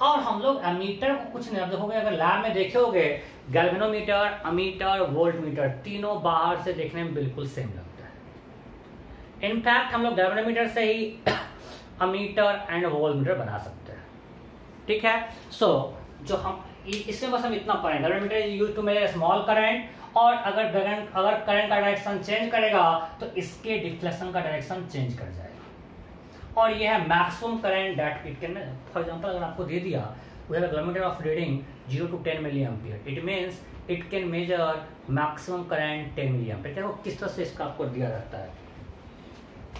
और हम लोग अमीटर को कुछ नहीं, देखोगे अगर लैब में देखोगे गैल्वेनोमीटर, अमीटर, वोल्टमीटर तीनों बाहर से देखने में बिल्कुल सेम लगता है। इनफैक्ट हम लोग गैल्वेनोमीटर से ही अमीटर एंड वोल्टमीटर बना सकते हैं। ठीक है। सो जो हम इसमें बस हम इतना पढ़ेंगे, galvanometer is used to measure small current, और अगर करंट का डायरेक्शन चेंज करेगा तो इसके डिफ्लेक्शन का डायरेक्शन चेंज कर जाएगा। और ये है maximum current that it can. For example अगर आपको दे दिया we have a galvanometer of reading 0 to 10 milli ampere, it means it can measure maximum current 10 milli ampere. देखो किस तरह से इसका आपको दिया रहता है।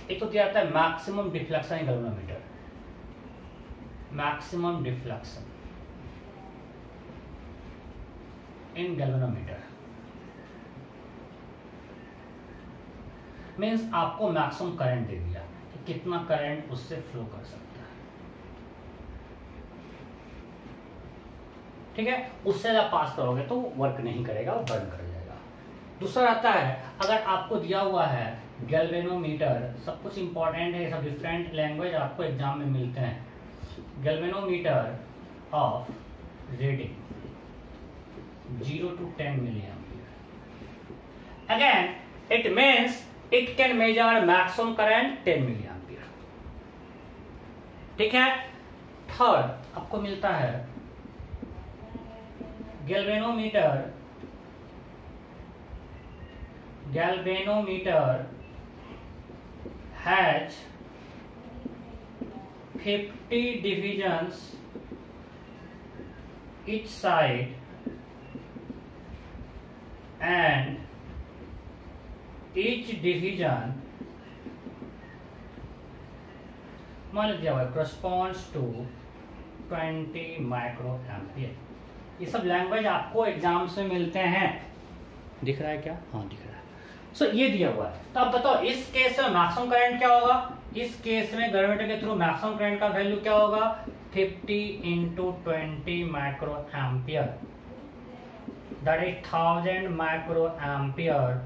एक तो दिया जाता है maximum deflection in galvanometer, maximum deflection in galvanometer means आपको मैक्सिमम करंट दे दिया कि कितना करंट उससे फ्लो कर सकता है। ठीक है। उससे जब पास करोगे तो वर्क नहीं करेगा, वो बर्न कर जाएगा। दूसरा आता है, अगर आपको दिया हुआ है गैल्वेनोमीटर, सब कुछ इंपॉर्टेंट है, सब डिफरेंट लैंग्वेज आपको एग्जाम में मिलते हैं। Galvanometer of reading 0 to 10 milliampere. Again, it means it can measure maximum current 10 milliampere. ठीक है। थर्ड आपको मिलता है galvanometer has 50 divisions each side and each division मान लीजिए corresponds to 20 माइक्रो एम्पियर। ये सब लैंग्वेज आपको एग्जाम्स में मिलते हैं। दिख रहा है क्या? हाँ दिख रहा है। सो ये दिया हुआ है। तो अब बताओ इस केस में मैक्सिमम करंट क्या होगा? इस केस में गैल्वेनोमीटर के थ्रू मैक्सिमम करंट का वैल्यू क्या होगा? 50 into 20 micro ampere, that is 1000 microampere,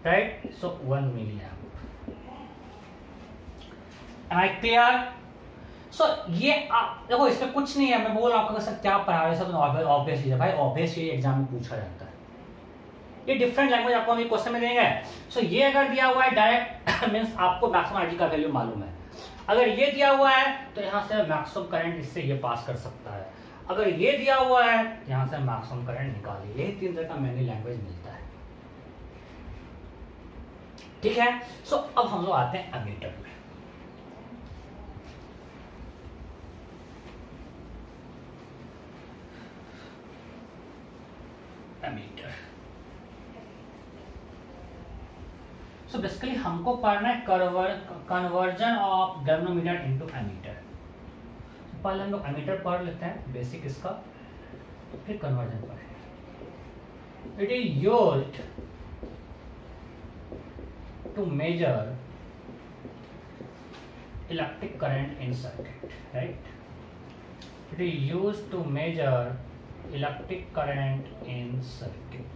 right? So 1 milliamp. Am I clear? So ये देखो इसमें कुछ नहीं है, मैं बोल रहा हूँ आपको सर क्या पढ़ा रहे हैं, सब ऑब्वियस चीज है भाई, ऑब्वियस ये एग्जाम में पूछा जाता है। ये डिफरेंट लैंग्वेज आपको हम क्वेश्चन में देंगे। सो ये अगर दिया हुआ है डायरेक्ट मींस आपको मैक्सिमम एनर्जी का वैल्यू मालूम है। अगर ये दिया हुआ है तो यहाँ से मैक्सिमम करंट इससे ये पास कर सकता है। अगर ये दिया हुआ है यहां से मैक्सिमम करंट निकालिए। यही तीन तरह का मेनली लैंग्वेज मिलता है। ठीक है। सो अब हम लोग आते हैं अमीटर में। सो बेसिकली हमको पढ़ना है conversion of galvanometer into ammeter. पहले हम लोग एमीटर पढ़ लेते हैं बेसिक इसका, फिर कन्वर्जन पढ़ेंगे। It is used to measure electric current in circuit, right? It is used to measure electric current in circuit.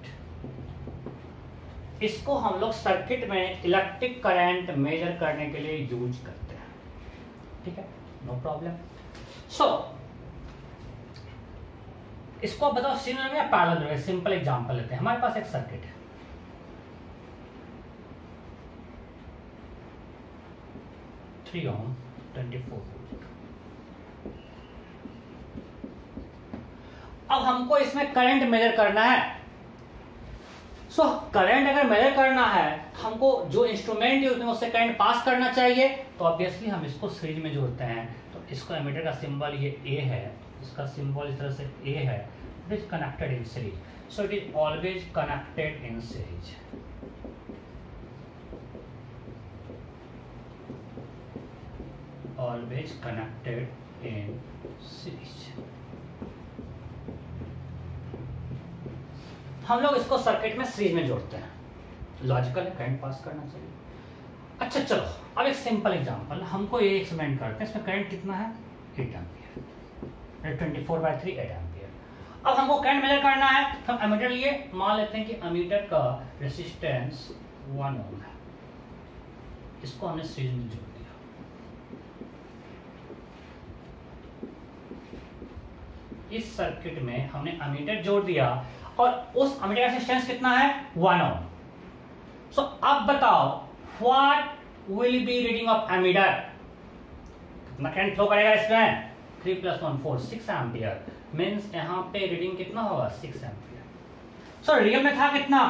इसको हम लोग सर्किट में इलेक्ट्रिक करंट मेजर करने के लिए यूज करते हैं, ठीक है, नो प्रॉब्लम। सो इसको आप बताओ सीरियल में या पैरेलल में? सिंपल एग्जांपल लेते हैं। हमारे पास एक सर्किट है, थ्री ओम 24 वोल्ट। अब हमको इसमें करंट मेजर करना है। सो करंट अगर मेजर करना है, हमको जो इंस्ट्रूमेंट है उससे करंट पास करना चाहिए, तो ऑब्वियसली हम इसको सीरीज में जोड़ते हैं। तो इसको एमीटर का सिंबल ये ए है, इसका सिंबल इस तरह से ए है, it is connected in series. So it is always connected in series. Always connected in series. हम लोग इसको सर्किट में सीरीज में जोड़ते हैं, लॉजिकल है, करंट पास करना चाहिए। अच्छा चलो, अब एक सिंपल एग्जांपल हमको ये एक्सपेरिमेंट करते हैं। इसमें करंट कितना है? 8 एम्पियर, 24/3 8 एम्पियर। अब हमको करंट मेजर करना है, तो हम एमीटर लिए, मान लेते हैं कि एमीटर का रेसिस्टेंस 1 ओम है। इसको हमने सीरीज में जोड़ दिया। इस सर्किट में हमने एमीटर जोड़ दिया और उस एमीटर का रेजिस्टेंस कितना है? 1 ओम। सो अब बताओ what will be reading of ammeter? कितना करंट फ्लो करेगा इसमें? 3 + 1 4 6 एम्पियर। मींस यहां पे रीडिंग कितना होगा? 6 एम्पियर। सो रियल में था कितना?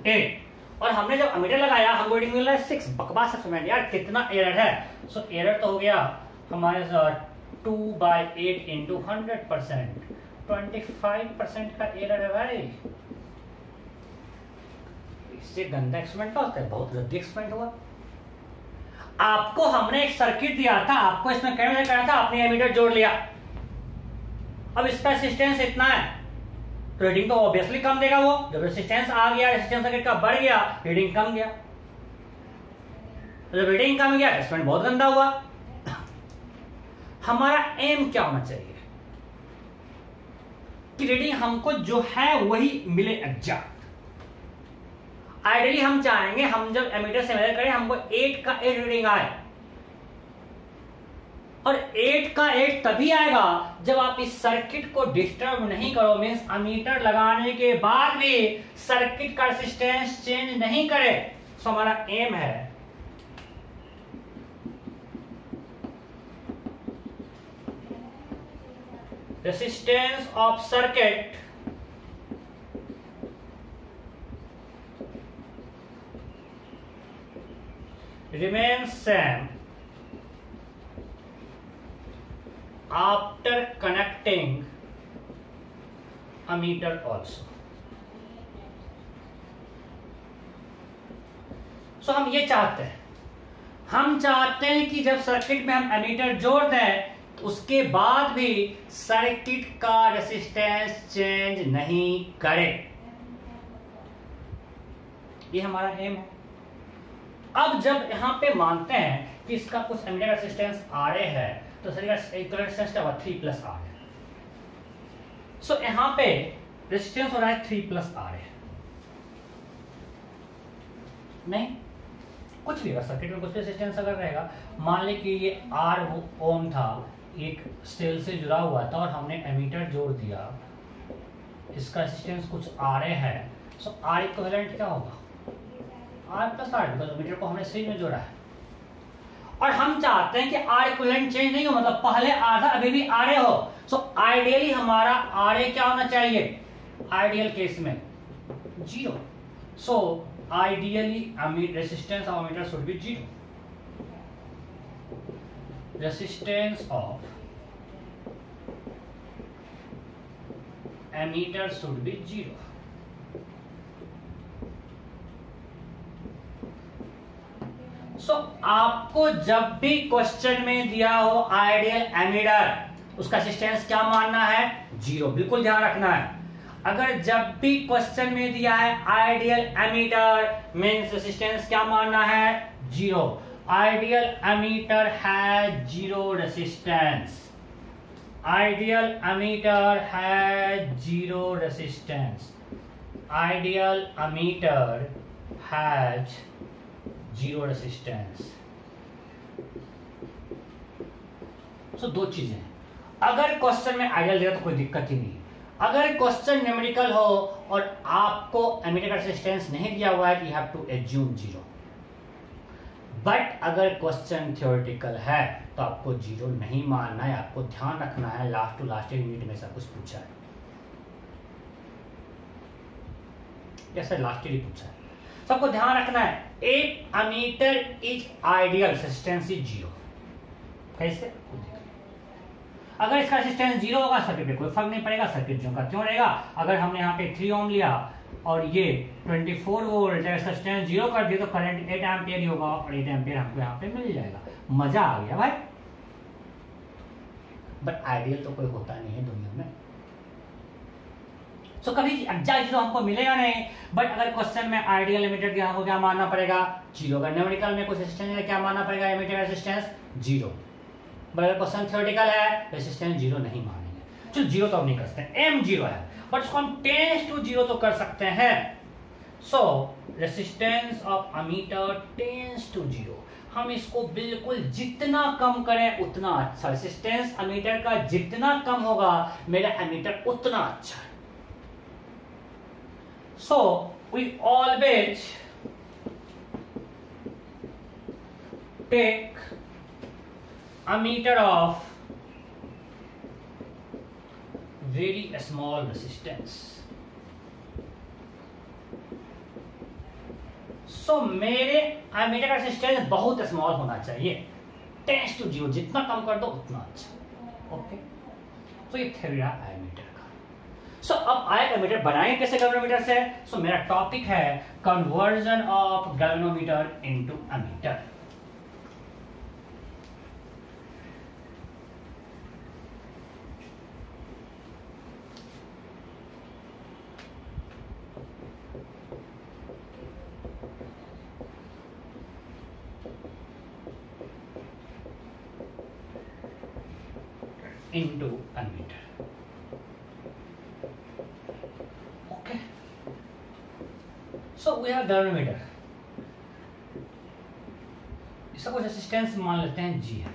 8, और हमने जब एमीटर लगाया हमको रीडिंग मिल रहा है 6। बकवास एक्सपेरिमेंट यार, कितना एरर है। सो एरर तो हो गया हमारे 2/8 × 100%, 25% का एरर है भाई। इससे गंदा एक्सपेरिमेंट होता है, बहुत रद्दी एक्सपेरिमेंट हुआ। आपको हमने एक सर्किट दिया था, आपको इसमें करंट करना था, आपने एमीटर जोड़ लिया। अब इसका रेजिस्टेंस इतना है, तो रीडिंग तो ऑब्वियसली कम देगा। वो जब रेजिस्टेंस आ गया, रेजिस्टेंस सर्किट का बढ़ गया, रीडिंग कम गया। जब रीडिंग कम गया, एक्सपेरिमेंट बहुत गंदा हुआ। हमारा एम क्या होना चाहिए कि रीडिंग हमको जो है वही मिले एग्जैक्ट। आइडियली हम चाहेंगे हम जब एमीटर से मेजर करें हमको 8 का 8 रीडिंग आए, और 8 का 8 तभी आएगा जब आप इस सर्किट को डिस्टर्ब नहीं करो। मींस एमीटर लगाने के बाद भी सर्किट का रेजिस्टेंस चेंज नहीं करे। सो हमारा एम है resistance of circuit remains same after connecting ammeter also. So हम ये चाहते हैं, हम चाहते हैं कि जब सर्किट में हम एमीटर जोड़ दें उसके बाद भी सर्किट का रेजिस्टेंस चेंज नहीं करे। ये हमारा एम है। अब जब यहां पे मानते हैं कि इसका कुछ एमीटर रेजिस्टेंस आरए है, तो सर्किट का रेजिस्टेंस क्या होगा? 3 + आरए। सो यहां पे रेजिस्टेंस हो रहा है 3 + आरए। नहीं, कुछ भी अगर सर्किट में कुछ रेजिस्टेंस अगर रहेगा, मान ले कि ये R ओम था, एक सेल से जुड़ा हुआ था और हमने एमीटर जोड़ दिया, इसका रेजिस्टेंस कुछ आरए है। सो R इक्विवेलेंट क्या होगा? R + R, बिकॉज़ एमीटर को हमने सीरीज में जोड़ा है। और हम चाहते हैं कि R इक्विवेलेंट चेंज नहीं हो, मतलब पहले R था अभी भी आरए हो। सो आइडियली हमारा आरए क्या होना चाहिए? आइडियल केस में 0। So ideally resistance of ammeter should be 0। Resistance of ammeter should be 0. आपको जब भी क्वेश्चन में दिया हो आइडियल एमीटर, उसका रेजिस्टेंस क्या मानना है? 0। बिल्कुल ध्यान रखना है। अगर जब भी क्वेश्चन में दिया है आइडियल एमीटर मींस रेजिस्टेंस क्या मानना है? 0। Ideal ammeter has 0 resistance. Ideal ammeter has 0 resistance. Ideal ammeter has 0 resistance. दो चीजें, अगर क्वेश्चन में आइडियल दिया तो कोई दिक्कत ही नहीं। अगर क्वेश्चन न्यूमेरिकल हो और आपको एमीटर का रेजिस्टेंस नहीं दिया हुआ है, you have to assume 0। But अगर क्वेश्चन थ्योरेटिकल है तो आपको 0 नहीं मानना है, आपको ध्यान रखना है। लास्ट टू लास्ट यूनिट में सब कुछ पूछा है, जैसे लास्ट ईयर पूछा है, सबको ध्यान रखना है। एक ammeter is ideal, resistance is 0। कैसे? अगर इसका रेजिस्टेंस 0 होगा सर्किट में कोई फर्क नहीं पड़ेगा, सर्किट जो का त्यों रहेगा। अगर हमने यहाँ पे 3 ओम लिया और ये 24 वोल्ट है, रेजिस्टेंस 0 कर दिया तो करंट 8 एम्पियर ही होगा और 8 एम्पियर हमको यहाँ पे मिल जाएगा। मजा आ गया भाई। बट आइडियल तो कोई होता नहीं है दुनिया में, कभी एग्जैक्ट 0 हमको मिलेगा नहीं। बट अगर क्वेश्चन में आइडियल एमीटर दिया हमको क्या मानना पड़ेगा? 0। अगर न्यूमेरिकल में कुछ रेजिस्टेंस है क्या मानना पड़ेगा? Ammeter resistance 0। बट अगर क्वेश्चन थ्योरेटिकल है रेजिस्टेंस 0 नहीं मानेंगे। चलो 0 तो हम नहीं कर सकते, M 0 है, बट उसको हम टेंस टू 0 तो कर सकते हैं। Resistance of ammeter tends to 0। हम इसको बिल्कुल जितना कम करें उतना अच्छा। रेजिस्टेंस एमीटर का जितना कम होगा मेरा एमीटर उतना अच्छा है। So we always take ammeter of very small resistance. So मेरे एमीटर का रेजिस्टेंस बहुत स्मॉल होना चाहिए, 10 to 0, जितना कम कर दो उतना अच्छा। ओके, तो ये थ्योरी रहा एमीटर। अब आया एमीटर बनाएंगे कैसे गैल्वेनोमीटर से। मेरा टॉपिक है conversion of galvanometer into ammeter. Into ammeter. So we have galvanometer, इसका कुछ रेजिस्टेंस मान लेते हैं G है।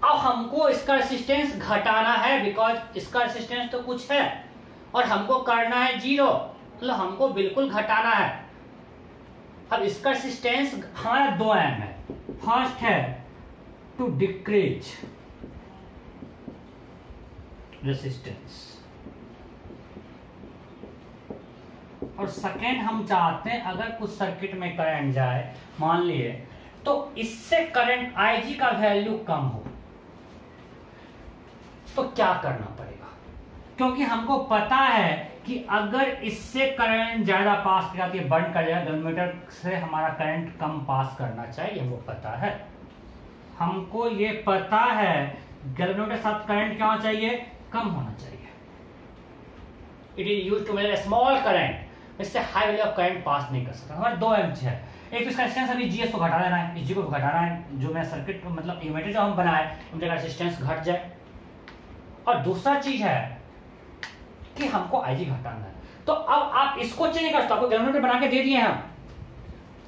अब हमको इसका रेजिस्टेंस घटाना है, बिकॉज इसका रेजिस्टेंस तो कुछ है और हमको करना है 0, मतलब हमको बिल्कुल घटाना है। अब इसका रेजिस्टेंस हमारा 2 एम है। फर्स्ट है टू डिक्रीज रेजिस्टेंस और सेकेंड हम चाहते हैं अगर कुछ सर्किट में करंट जाए मान लिए तो इससे करंट IG का वैल्यू कम हो तो क्या करना पड़ेगा? क्योंकि हमको पता है कि अगर इससे करंट ज्यादा पास किया तो ये बंद कर जाएगा। गैल्वेनोमीटर से हमारा करंट कम पास करना चाहिए, हमको पता है। हमको ये पता है गैल्वेनोमीटर के साथ करंट क्या होना चाहिए? कम होना चाहिए। It is used to measure small current, इससे high value of current pass नहीं कर सकता। हमारे 2 एम्प है। एक तो इसका रेजिस्टेंस अभी GS को घटा देना है, G को घटाना है, जो मैं सर्किट मतलब एमीटर जो हम बनाए उनका रेजिस्टेंस घट जाए। और दूसरा चीज है कि हमको IG घटाना है। तो अब आप इसको चेंज कर सकते हो। आपको गैल्वेनोमीटर बना के दे दिए हैं,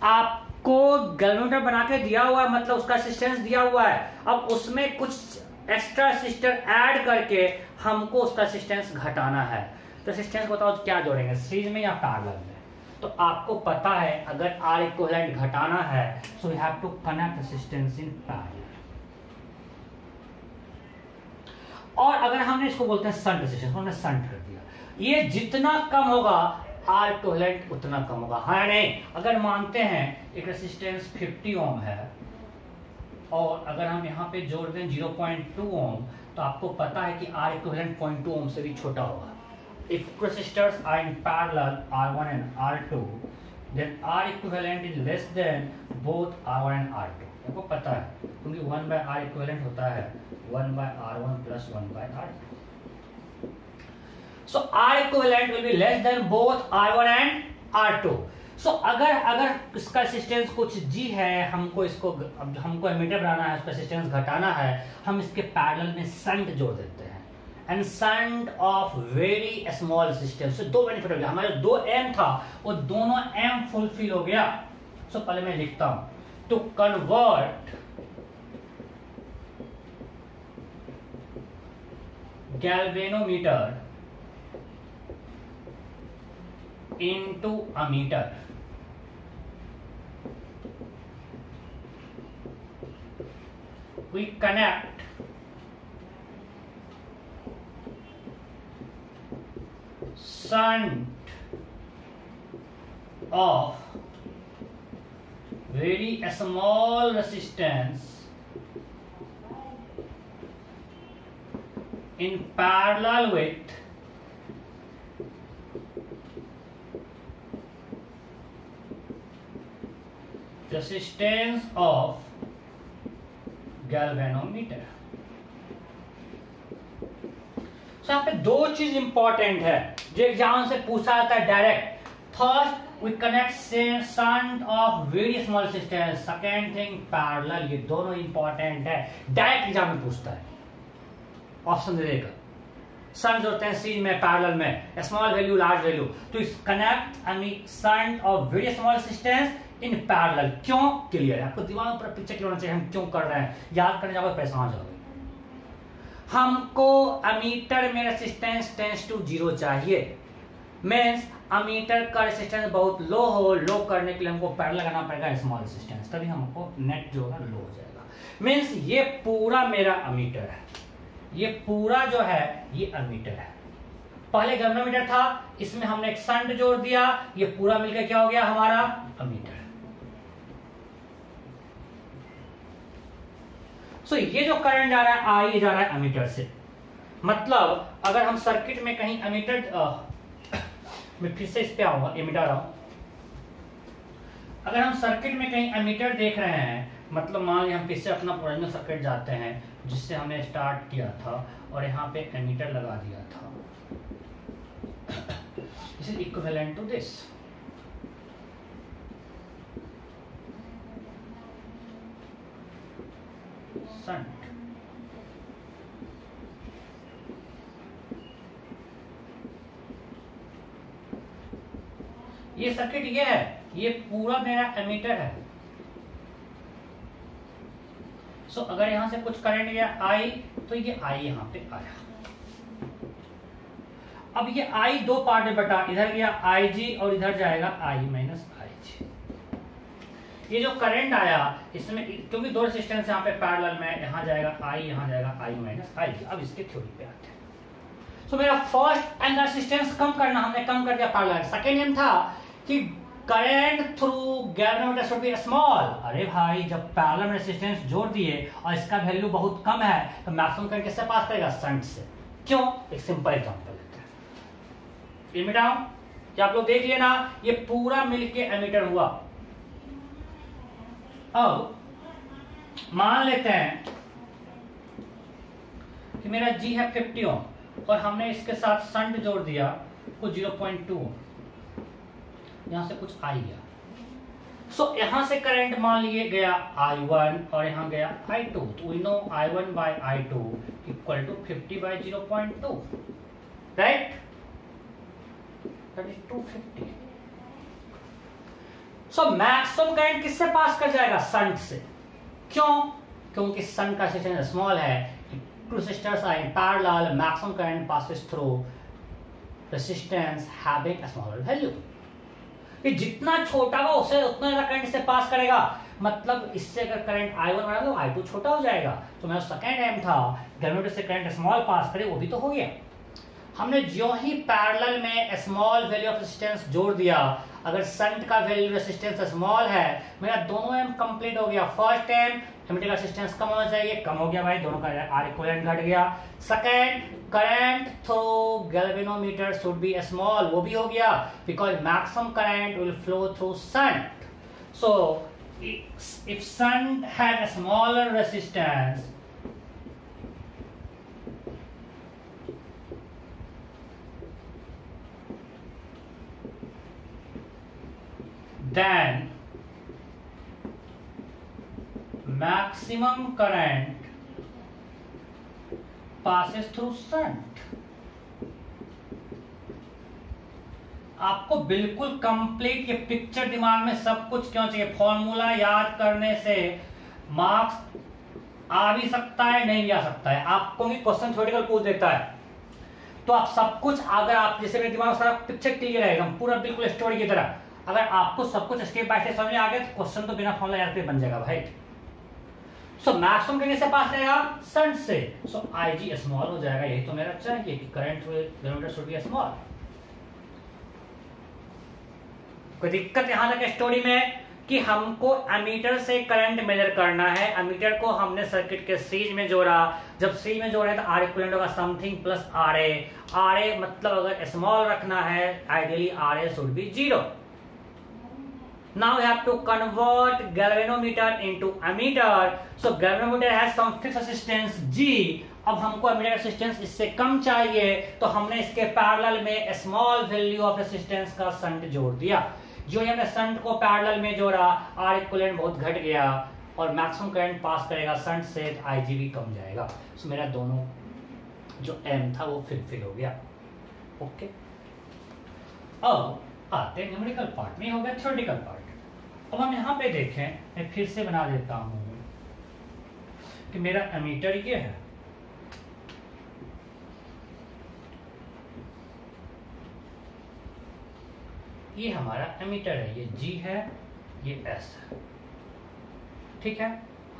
आपको गैल्वेनोमीटर बना के दिया हुआ है, मतलब उसका रेजिस्टेंस दिया हुआ है। अब उसमें कुछ एक्स्ट्रा रेजिस्टर ऐड करके हमको उसका रेजिस्टेंस घटाना है। तो रेजिस्टेंस बताओ क्या जोड़ेंगे, सीरीज में या पैरेलल में? तो आपको पता है अगर R इक्विवेलेंट घटाना है so we have to connect resistance in parallel. और अगर हमने इसको बोलते हैं शंट रेजिस्टेंस, हमने शंट कर दिया, ये जितना कम होगा R इक्विवेलेंट उतना कम होगा। हाँ नहीं, अगर मानते हैं एक रेजिस्टेंस 50 ओम है और अगर हम यहाँ पे जोड़ दें 0.2 ओम तो आपको पता है कि R इक्विवेलेंट 0.2 ओम से भी छोटा होगा। If resistors are in parallel R1 and R2, then R equivalent is less than both R1 and R2। आपको पता है क्योंकि 1/R इक्विवेलेंट होता है 1/R1 plus 1/R2। So R equivalent will be less than both R1 and R2। सो अगर इसका resistance कुछ G है, हमको एमीटर बनाना है, इसका रेजिस्टेंस घटाना है, हम इसके पैरेलल में शंट जोड़ देते हैं। And shunt of very small resistance. दो बेनिफिट हो गया, हमारे 2 M था वो दोनों M फुलफिल हो गया। सो पहले मैं लिखता हूं, to convert galvanometer into a meter, we connect shunt of very small resistance in parallel with resistance of galvanometer। यहाँ पे 2 चीज इंपॉर्टेंट है जो एग्जाम से पूछा जाता है direct. First we connect shunt of very small resistance, second thing parallel. ये दोनों इंपॉर्टेंट है, डायरेक्ट एग्जाम में पूछता है। ऑप्शन दे देगा, शंट जोड़ते हैं सीरीज में, पैरेलल में, स्मॉल वैल्यू लार्ज वैल्यू। तो इस connect shunt of very small resistance in parallel. क्यों? क्लियर है आपको, दिमाग पर पिक्चर क्लियर होना चाहिए हम क्यों कर रहे हैं। याद करने जाओगे परेशान हो जाओगे। हमको अमीटर में रेजिस्टेंस टेंड्स टू 0 चाहिए, मींस अमीटर का रेजिस्टेंस बहुत लो करने के लिए हमको पैरेलल लगाना पड़ेगा स्मॉल रेजिस्टेंस, तभी हमको नेट जो होगा लो हो जाएगा। मींस ये पूरा मेरा अमीटर है, ये पूरा जो है ये अमीटर है। पहले गैल्वेनोमीटर था, इसमें हमने एक शंट जोड़ दिया, ये पूरा मिलकर क्या हो गया हमारा अमीटर। सो ये जो करंट जा रहा है आई, ये जा रहा है अमीटर से। मतलब अगर हम सर्किट में कहीं अमीटर मैं फिर से इस पे आऊंगा, एमीटर आऊं। अगर हम सर्किट में कहीं अमीटर देख रहे हैं, मतलब मान लीजिए हम फिर से अपना ओरिजिनल सर्किट जाते हैं जिससे हमने स्टार्ट किया था और यहाँ पे एमीटर लगा दिया था। This is equivalent to this. Shunt ये सर्किट ये है, ये पूरा मेरा एमीटर है। सो अगर यहां से कुछ करंट गया आई, तो ये आई यहां पे आया। अब ये आई 2 पार्ट में बटा, इधर गया आई जी और इधर जाएगा आई माइनस आई जी। ये जो करंट आया इसमें, क्योंकि 2 रेजिस्टेंस यहाँ पे पैरेलल में, यहाँ जाएगा आई, यहाँ जाएगा आई माइनस आई जी। अब इसके थ्योरी पे आते हैं। सो मेरा फर्स्ट एंड रेजिस्टेंस कम करना, हमने कम कर दिया पैरेलल। सेकेंड एम था कि current through galvanometer should be small. अरे भाई जब पैरेलल में रेजिस्टेंस जोड़ दिए और इसका वैल्यू बहुत कम है तो मैक्सिमम करंट किससे पास करेगा? शंट से। क्यों? एक सिंपल एग्जांपल लेते हैं। एमीटर क्या आप लोग देख लिए ना, ये पूरा मिलके एमीटर हुआ। अब मान लेते हैं कि मेरा G है 50 ओम और हमने इसके साथ शंट जोड़ दिया कुछ 0.2, यहां से कुछ आई गया। सो यहां से करंट मान लिए गया I1 और यहां गया I2। तो we know I1 by I2 equal to 50 by 0.2, right? That is 250। So maximum current किससे पास कर जाएगा? शंट से। क्यों? क्योंकि शंट का रेजिस्टेंस स्मॉल है। Two resistors are in parallel, maximum current passes through resistance having a smaller value. ये जितना छोटा हो उससे उतना ज्यादा करंट इससे पास करेगा। मतलब इससे अगर करंट I1 बना तो I2 छोटा हो जाएगा। तो मेरा सेकेंड एम था गैल्वेनोमीटर से करंट स्मॉल पास करे, वो भी तो हो गया। हमने जो ही पैरेलल में स्मॉल वैल्यू ऑफ रेजिस्टेंस जोड़ दिया, अगर शंट का वैल्यू रेजिस्टेंस स्मॉल है, मेरा दोनों एम कंप्लीट हो गया। फर्स्ट एम एमिटर का रेजिस्टेंस कम होना चाहिए, कम हो गया भाई, दोनों का आर इक्विवेलेंट घट गया। Second, current through galvanometer should be small, वो भी हो गया, because maximum current will flow through shunt. So if shunt had a smaller resistance, then maximum current passes through shunt। आपको बिल्कुल कंप्लीट ये पिक्चर दिमाग में सब कुछ क्यों चाहिए? फॉर्मूला याद करने से मार्क्स आ भी सकता है, नहीं भी आ सकता है। आपको भी क्वेश्चन थ्योरेटिकल पूछ देता है, तो आप सब कुछ, अगर आप जैसे मेरे दिमाग में सारा पिक्चर क्लियर है एकदम पूरा बिल्कुल स्टोरी की तरह, अगर आपको सब कुछ स्टेप बाय स्टेप समझ में आ गया तो क्वेश्चन तो बिना फॉर्मूला याद बन जाएगा भाई। सो मैक्सिमम कितने से पास रहेगा? शंट से। सो आईजी स्मॉल हो जाएगा, यही तो मेरा चाहिए कि current through galvanometer should be small. कोई दिक्कत यहां तक स्टोरी में कि हमको एमीटर से करंट मेजर करना है। एमीटर को हमने सर्किट के सीरीज में जोड़ा, जब सीरीज में जोड़े तो आर इक्विवेलेंट होगा something plus R A. R A मतलब अगर स्मॉल रखना है, ideally R A should be 0। Now we have to convert galvanometer into ammeter. So galvanometer has some fixed resistance G. अब हमको एमीटर रेजिस्टेंस इससे कम चाहिए, तो हमने इसके पैरेलल में स्मॉल वैल्यू ऑफ रेजिस्टेंस का शंट जोड़ दिया। जो हमने शंट को पैरेलल में जोड़ा, आर इक्विवेलेंट बहुत घट गया और मैक्सिमम करंट पास करेगा शंट से, आईजी भी कम जाएगा। सो मेरा दोनों जो एम था वो फिल हो गया। ओके, अब आते हैं न्यूमेरिकल पार्ट में, हो गया थ्योरेटिकल पार्ट। अब हम यहां पे देखें, मैं फिर से बना देता हूं कि मेरा एमीटर ये है, ये हमारा एमीटर है, ये G है, ये S है, ठीक है।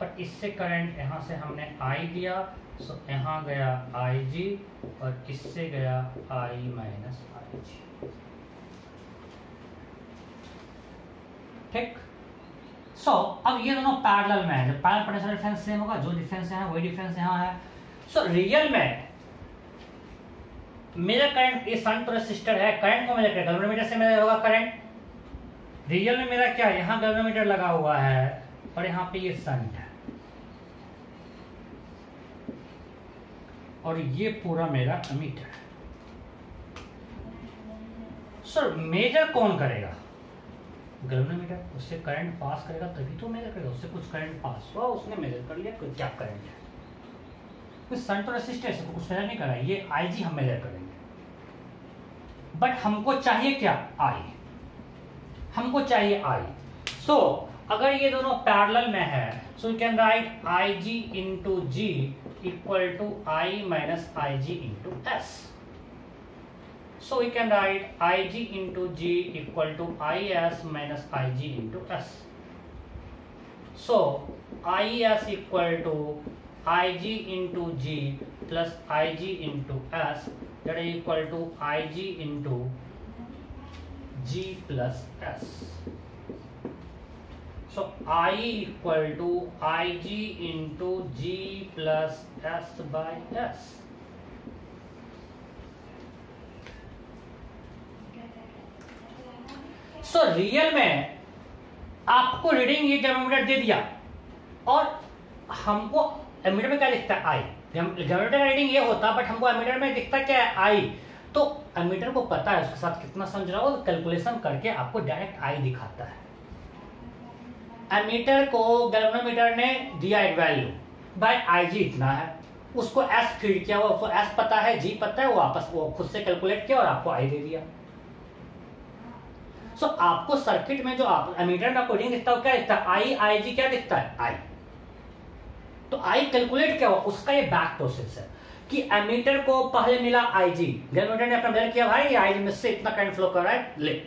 और इससे करंट यहां से हमने I दिया, सो यहां गया IG और इससे गया I माइनस IG, ठीक। सो अब ये दोनों पैरेलल में है, जब पैरेलल पोटेंशियल डिफरेंस सेम होगा, जो डिफरेंस है वही डिफरेंस यहाँ है। सो रियल में मेरा करंट, ये शंट रेसिस्टर है, करंट को मेजर करेगा, गैल्वेनोमीटर से मेजर होगा करंट। रियल में मेरा क्या है, यहाँ गैल्वेनोमीटर लगा हुआ है और यहाँ पे ये शंट है, और ये पूरा मेरा एमीटर है। सर मेजर कौन करेगा? गैल्वेनोमीटर, उससे करंट पास करेगा तभी तो मेजर करेगा। उससे कुछ करंट पास हुआ, उसने मेजर कर लिया, कोई क्या करंट है, कोई शंट रेसिस्टर से कुछ मेजर नहीं कर रहा है, ये आईजी हम मेजर करेंगे। बट हमको चाहिए क्या? आई, हमको चाहिए आई। सो अगर ये दोनों पैरेलल में है, so you can write I G into G equal to I minus I G into S. So we can write Ig into G equal to Is minus Ig into S. So Is equal to Ig into G plus Ig into S, that is equal to Ig into G plus S. So I equal to Ig into G plus S by S. So real में आपको reading ये galvanometer दे दिया और हमको ammeter में क्या दिखता है? आई। गैल्वेनोमीटर का रीडिंग ये होता, बट हमको एमीटर में दिखता क्या है? आई। तो एमीटर को पता है उसके साथ कितना समझ रहा हो, कैलकुलेशन करके आपको डायरेक्ट आई दिखाता है। एमीटर को गैल्वेनोमीटर ने दिया एक वैल्यू, बाय आई जी इतना है, उसको एस फीड किया, उसको एस पता है, जी पता है, वो वापस वो खुद से कैलकुलेट किया और आपको आई दे दिया। सो आपको सर्किट में जो आप एमीटर में आपको रीडिंग दिखता है क्या दिखता है? आई। आई जी क्या दिखता है? आई। तो आई कैलकुलेट क्या हुआ, उसका ये बैक प्रोसेस है कि एमीटर को पहले मिला आई जी, गैल्वेनोमीटर ने अपना मेजर किया, भाई आई जी में से इतना करंट फ्लो कर रहा है, ले,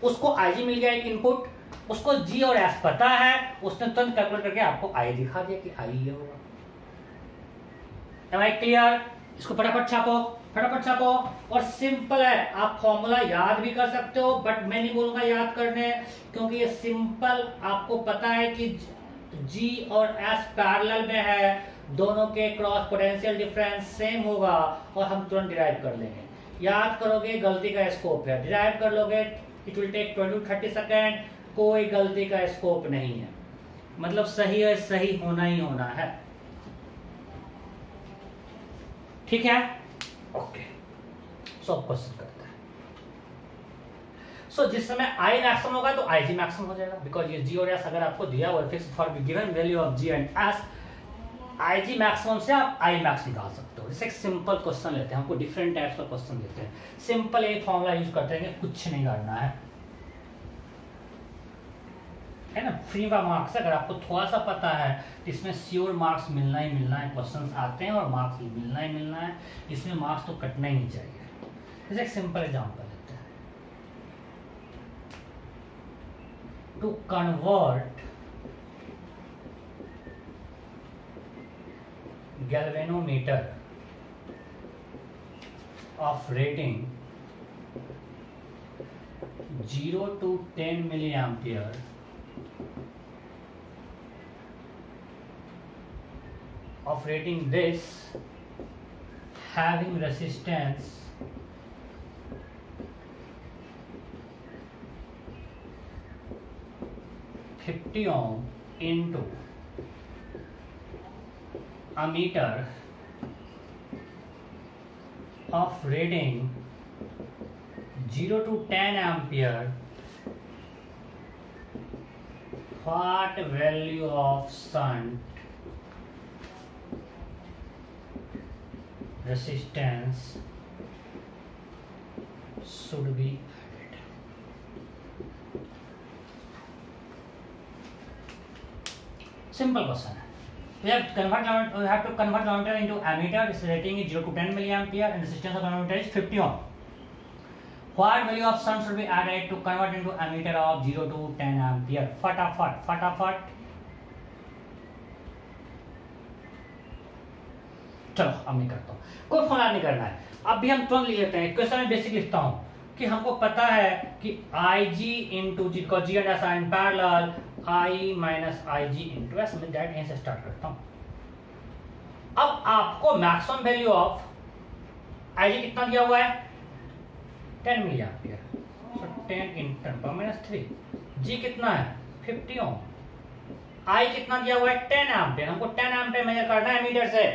उसको आई जी मिल गया एक इनपुट, उसको जी और एस पता है, उसने तुरंत कैलकुलेट करके आपको आई दिखा दिया कि आई ये होगा। Am I clear? इसको फटाफट छापो, फटाफट छापो। और सिंपल है, आप फॉर्मूला याद भी कर सकते हो, बट मैं नहीं बोलूंगा याद करने, क्योंकि ये सिंपल आपको पता है कि G और S पैरेलल में है, दोनों के क्रॉस पोटेंशियल डिफरेंस सेम होगा और हम तुरंत डिराइव कर लेंगे। याद करोगे, गलती का स्कोप है, डिराइव कर लोगे, it will take 20 to 30 second, कोई गलती का स्कोप नहीं है, मतलब सही है, सही होना ही होना है, ठीक है। ओके, सो क्वेश्चन करते हैं। सो जिस समय आई मैक्सिमम होगा तो आई जी मैक्सिमम हो जाएगा, बिकॉज ये जी और एस अगर आपको दिया हुआ है fix for given value of G and S, I G maximum से आप आई मैक्स निकाल सकते हो। जैसे एक सिंपल क्वेश्चन लेते हैं, हमको डिफरेंट टाइप्स का क्वेश्चन देते हैं, सिंपल एक फॉर्मूला यूज करते हैं, कुछ नहीं करना है ना, फ्री का मार्क्स। अगर आपको थोड़ा सा पता है तो इसमें श्योर मार्क्स मिलना ही मिलना है, क्वेश्चंस आते हैं और मार्क्स मिलना ही मिलना है, इसमें मार्क्स तो कटना ही नहीं चाहिए। जैसे एक सिंपल एग्जांपल लेते हैं, to convert galvanometer of rating 0 to 10 milliampere of rating this having resistance 50 ohm into a meter of rating 0 to 10 ampere, what value of shunt resistance should be added? Simple question है। We have to convert ammeter into ammeter. Its rating is 0 to 10 milliampere and resistance of ammeter is 50 ohm. What value of shunt should be added to convert into ammeter of 0 to 10 ampere? फटाफट फटाफट, चलो अब नहीं करता हूँ, कोई formula नहीं करना है, अब भी हम तुरंत लिख लेते हैं। क्वेश्चन में बेसिक लिखता हूँ कि हमको पता है कि आई जी इंटू जी को G and S are in parallel, I minus I G into S, मैं डायरेक्ट यहीं से स्टार्ट करता हूं। अब आपको maximum value of I G कितना दिया हुआ है, 10 milli ampere, so 10 in 10 power minus 3। G कितना है, 50 ओम। आई कितना दिया हुआ है, 10 एम्पियर, हमको 10 एम्पियर मेजर करना है मीटर से,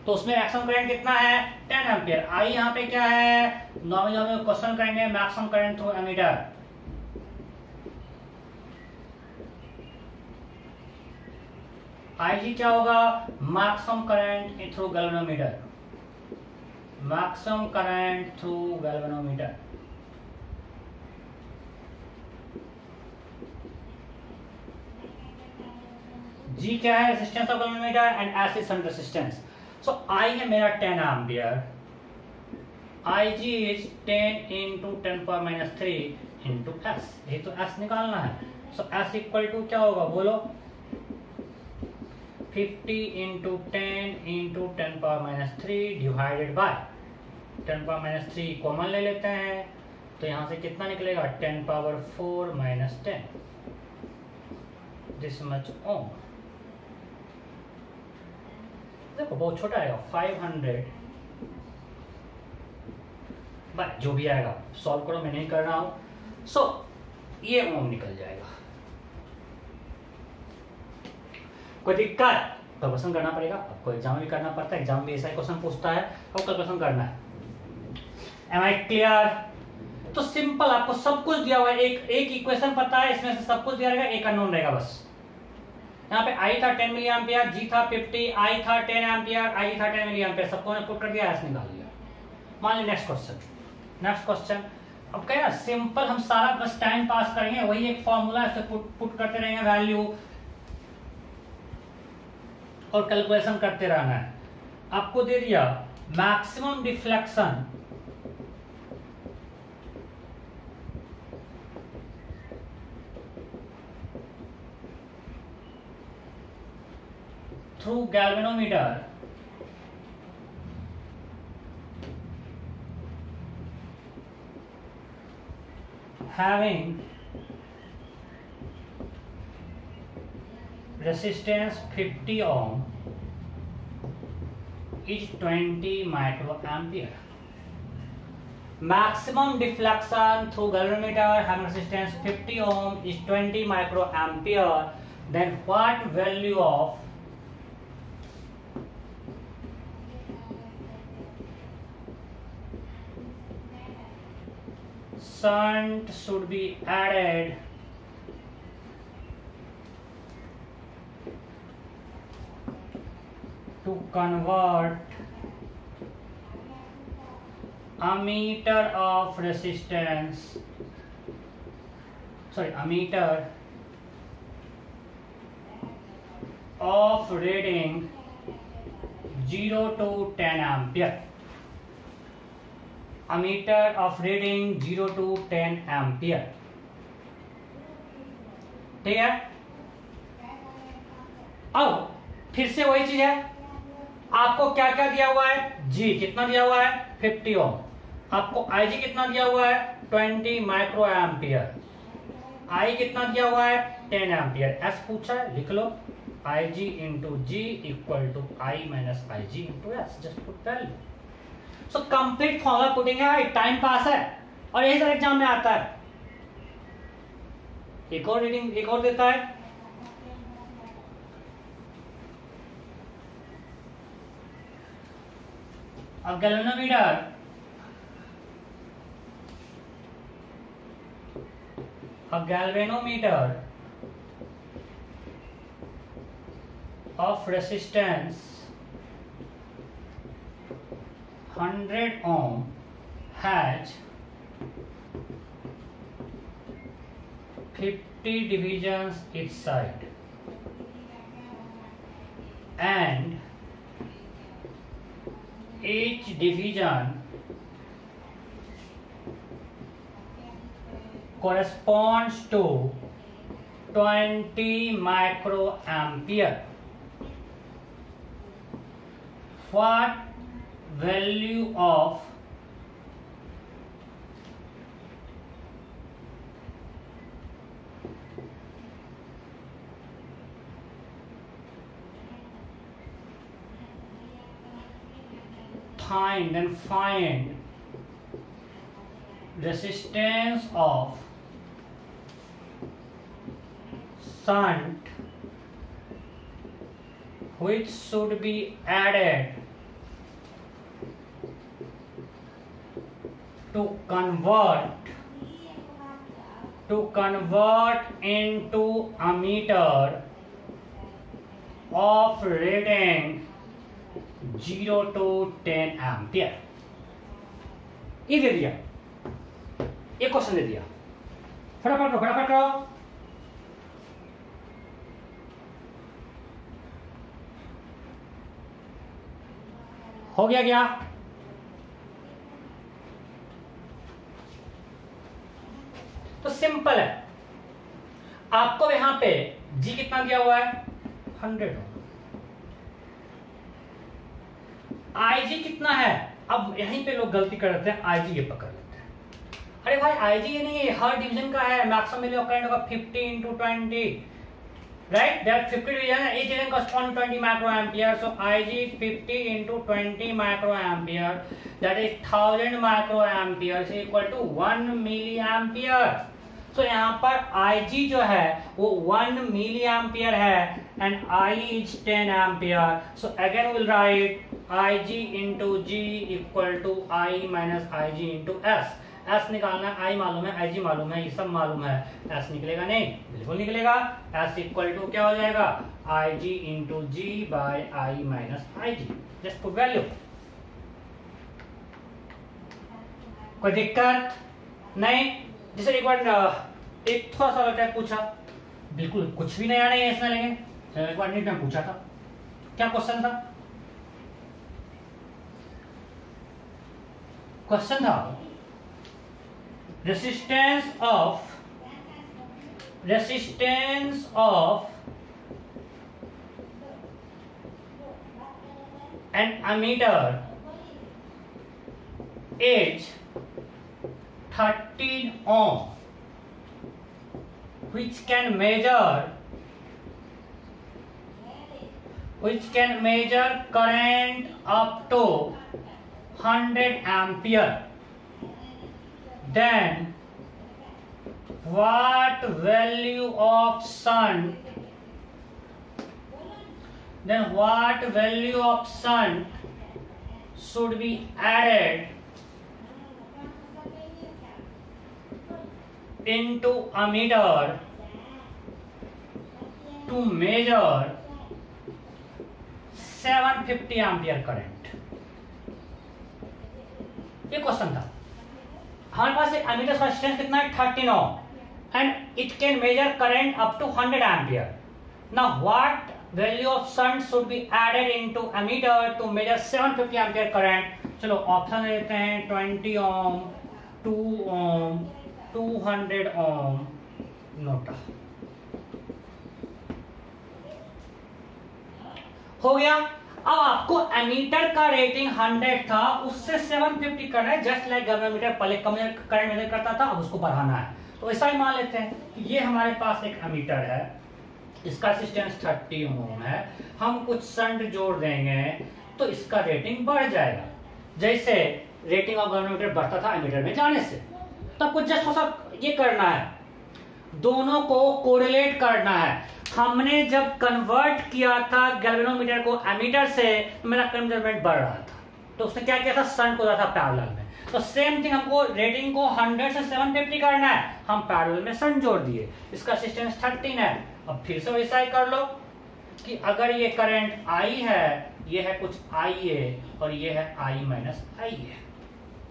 तो उसमें मैक्सिमम करंट कितना है, 10 एम्पियर। आई यहाँ पे क्या है, नॉर्मल क्वेश्चन करेंगे maximum current through ammeter, IG क्या होगा, maximum current through galvanometer, maximum current through galvanometer. G क्या है, resistance of galvanometer, and S is shunt resistance. So I है मेरा 10 ampere, I G is 10 into 10 power minus 3 into S, ये तो S निकालना है। सो एस इक्वल टू क्या होगा बोलो, 50 into 10 into 10 power minus 3 divided by 10 power minus 3 common ले लेते हैं, तो यहां से कितना निकलेगा, 10 पावर 4 माइनस 10, दिस मच ओम। देखो बहुत छोटा आएगा, 500 बाय जो भी आएगा, सॉल्व करो, मैं नहीं कर रहा हूं। सो ये ओम निकल जाएगा। कोई दिक्कत तो क्वेश्चन करना पड़ेगा, आपको एग्जाम भी करना पड़ता है, एग्जाम भी ऐसा क्वेश्चन पूछता है, आपको कैलकुलेशन करना है। Am I clear? तो सिंपल, आपको सब कुछ दिया हुआ है, एक इक्वेशन पता है, इसमें से सब कुछ दिया रहेगा, एक अननोन रहेगा बस। यहाँ पे आई था 10 मिली एम्पियर, जी था 50, आई था 10 एम्पियर, आई था 10 मिली एम्पियर, सबको मैंने पुट कर दिया, एस निकाल दिया। मान लीजिए नेक्स्ट क्वेश्चन, अब कह रहा सिंपल, हम सारा बस टाइम पास करेंगे, वही एक फॉर्मूला है, पुट करते रहेंगे वैल्यू और कैलकुलेशन करते रहना है। आपको दे दिया maximum deflection through galvanometer having resistance 50 ohm is 20 microampere. Maximum deflection through galvanometer having resistance 50 ohm is 20 microampere. Then what value of shunt should be added to convert ammeter of resistance, ammeter of reading 0 to 10 ampere. Ammeter of reading 0 to 10 ampere. ठीक है? अब फिर से वही चीज है, आपको क्या क्या दिया हुआ है, जी कितना दिया हुआ है 50 ओम, आपको IG कितना दिया हुआ है 20 माइक्रो एम्पियर, I कितना दिया हुआ है 10 एम्पियर, S पूछा है लिख लो IG into G equal to I minus IG into S, just put value. So complete formula putting है, टाइम पास है और यही सर एग्जाम में आता है. एक और रीडिंग एक और देता है, अब galvanometer of resistance 100 ohm has 50 divisions each side and each division corresponds to 20 microampere. What value of find resistance of shunt which should be added to convert into ammeter of reading 0 to 10 ampere. ये दे दिया, एक question दे दिया, फटाफट करो. हो गया क्या? तो सिंपल है, आपको यहां पे जी कितना दिया हुआ है 100 ओम, IG कितना है, अब यहीं पे लोग गलती कर देते हैं, IG ये पकड़ लेते हैं. अरे भाई IG ये नहीं है, हर डिवीजन का है, मैक्सिमम वैल्यू ऑफ करंट होगा 50 into 20, right? That 50 division, each division corresponds to 20 microampere, so IG is 50 into 20 microampere, that is 1000 microampere is equal to 1 milliampere. तो यहाँ पर IG जो है वो 1 milliampere है and I is 10 ampere. So again we'll write IG into G equal to I minus IG into S. S निकालना है, I मालूम है, IG मालूम है, ये सब मालूम है, S निकलेगा नहीं, बिल्कुल निकलेगा. S इक्वल टू क्या हो जाएगा IG into G by I minus IG. Just put value. कोई दिक्कत नहीं? जैसे एक बार एक थोड़ा सा लगता है पूछा, बिल्कुल कुछ भी नया नहीं है इसमें, लेकिन एक बार नीट में पूछा था. क्या क्वेश्चन था? क्वेश्चन था resistance of an ammeter is 13 ohm which can measure current up to 100 ampere, then what value of shunt should be added into ammeter to measure 750 ampere current? ये क्वेश्चन था। हमारे पास एक एमीटर का resistance कितना है 13 ohm and it can measure current up to 100 ampere. Now what value of shunt should be added into ammeter to measure 750 ampere current? चलो option देते हैं 20 ओम, 2 ओम, 200 ओम, नोटा हो गया। अब आपको एमीटर का रेटिंग 100 था, उससे 750 करना है, जस्ट लाइक गैल्वेनोमीटर पहले कम करंट मेजर करता था, अब उसको बढ़ाना है। तो ऐसा ही मान लेते हैं कि ये हमारे पास एक एमीटर है, इसका रेजिस्टेंस 30 ओम है, हम कुछ शंट जोड़ देंगे तो इसका रेटिंग बढ़ जाएगा, जैसे रेटिंग ऑफ गैल्वेनोमीटर बढ़ता था एमीटर में जाने से। तो आपको जस्ट ये करना है, दोनों को कोरिलेट करना है। हमने जब कन्वर्ट किया था गैल्वेनोमीटर को एमीटर से, तो मेरा करंट मेजरमेंट बढ़ रहा था, तो उसने क्या किया था, शंट को दिया था पैरेलल में। तो सेम थिंग हमको रेटिंग को 100 से 750 करना है, हम पैरेलल में शंट जोड़ दिए, इसका रेजिस्टेंस 13 है। अब फिर से वैसा ही कर लो कि अगर ये करंट I है, ये है कुछ IA और ये है I माइनस IA,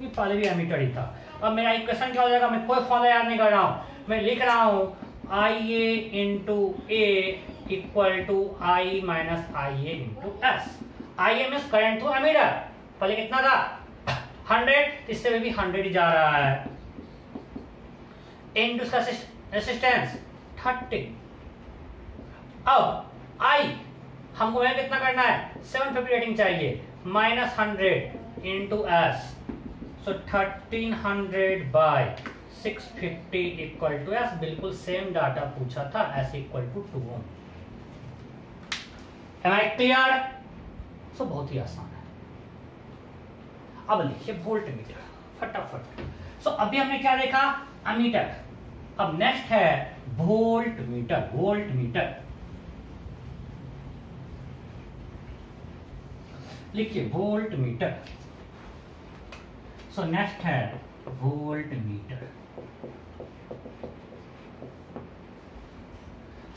ये पहले भी एमीटर ही था। अब मेरा इक्वेशन क्या हो जाएगा, मैं कोई फॉर्मूला याद नहीं कर रहा हूं, मैं लिख रहा हूं IA into A equal to I minus IA into S. IA means current through ammeter, पहले कितना था 100, इससे भी 100 ही जा रहा है, इंटू इसका रेजिस्टेंस 30। अब I हमको यहाँ कितना करना है, 750 रेटिंग चाहिए, minus 100 into S, so 1300 by 650 equal to S. बिल्कुल सेम डाटा पूछा था, S equal to 2 ohm. Am I clear? So बहुत ही आसान है। अब लिखिए वोल्ट मीटर फटाफट। सो अभी हमने क्या देखा, एमीटर, अब नेक्स्ट है वोल्ट मीटर। वोल्ट मीटर लिखिए वोल्ट मीटर। सो नेक्स्ट है volt meter.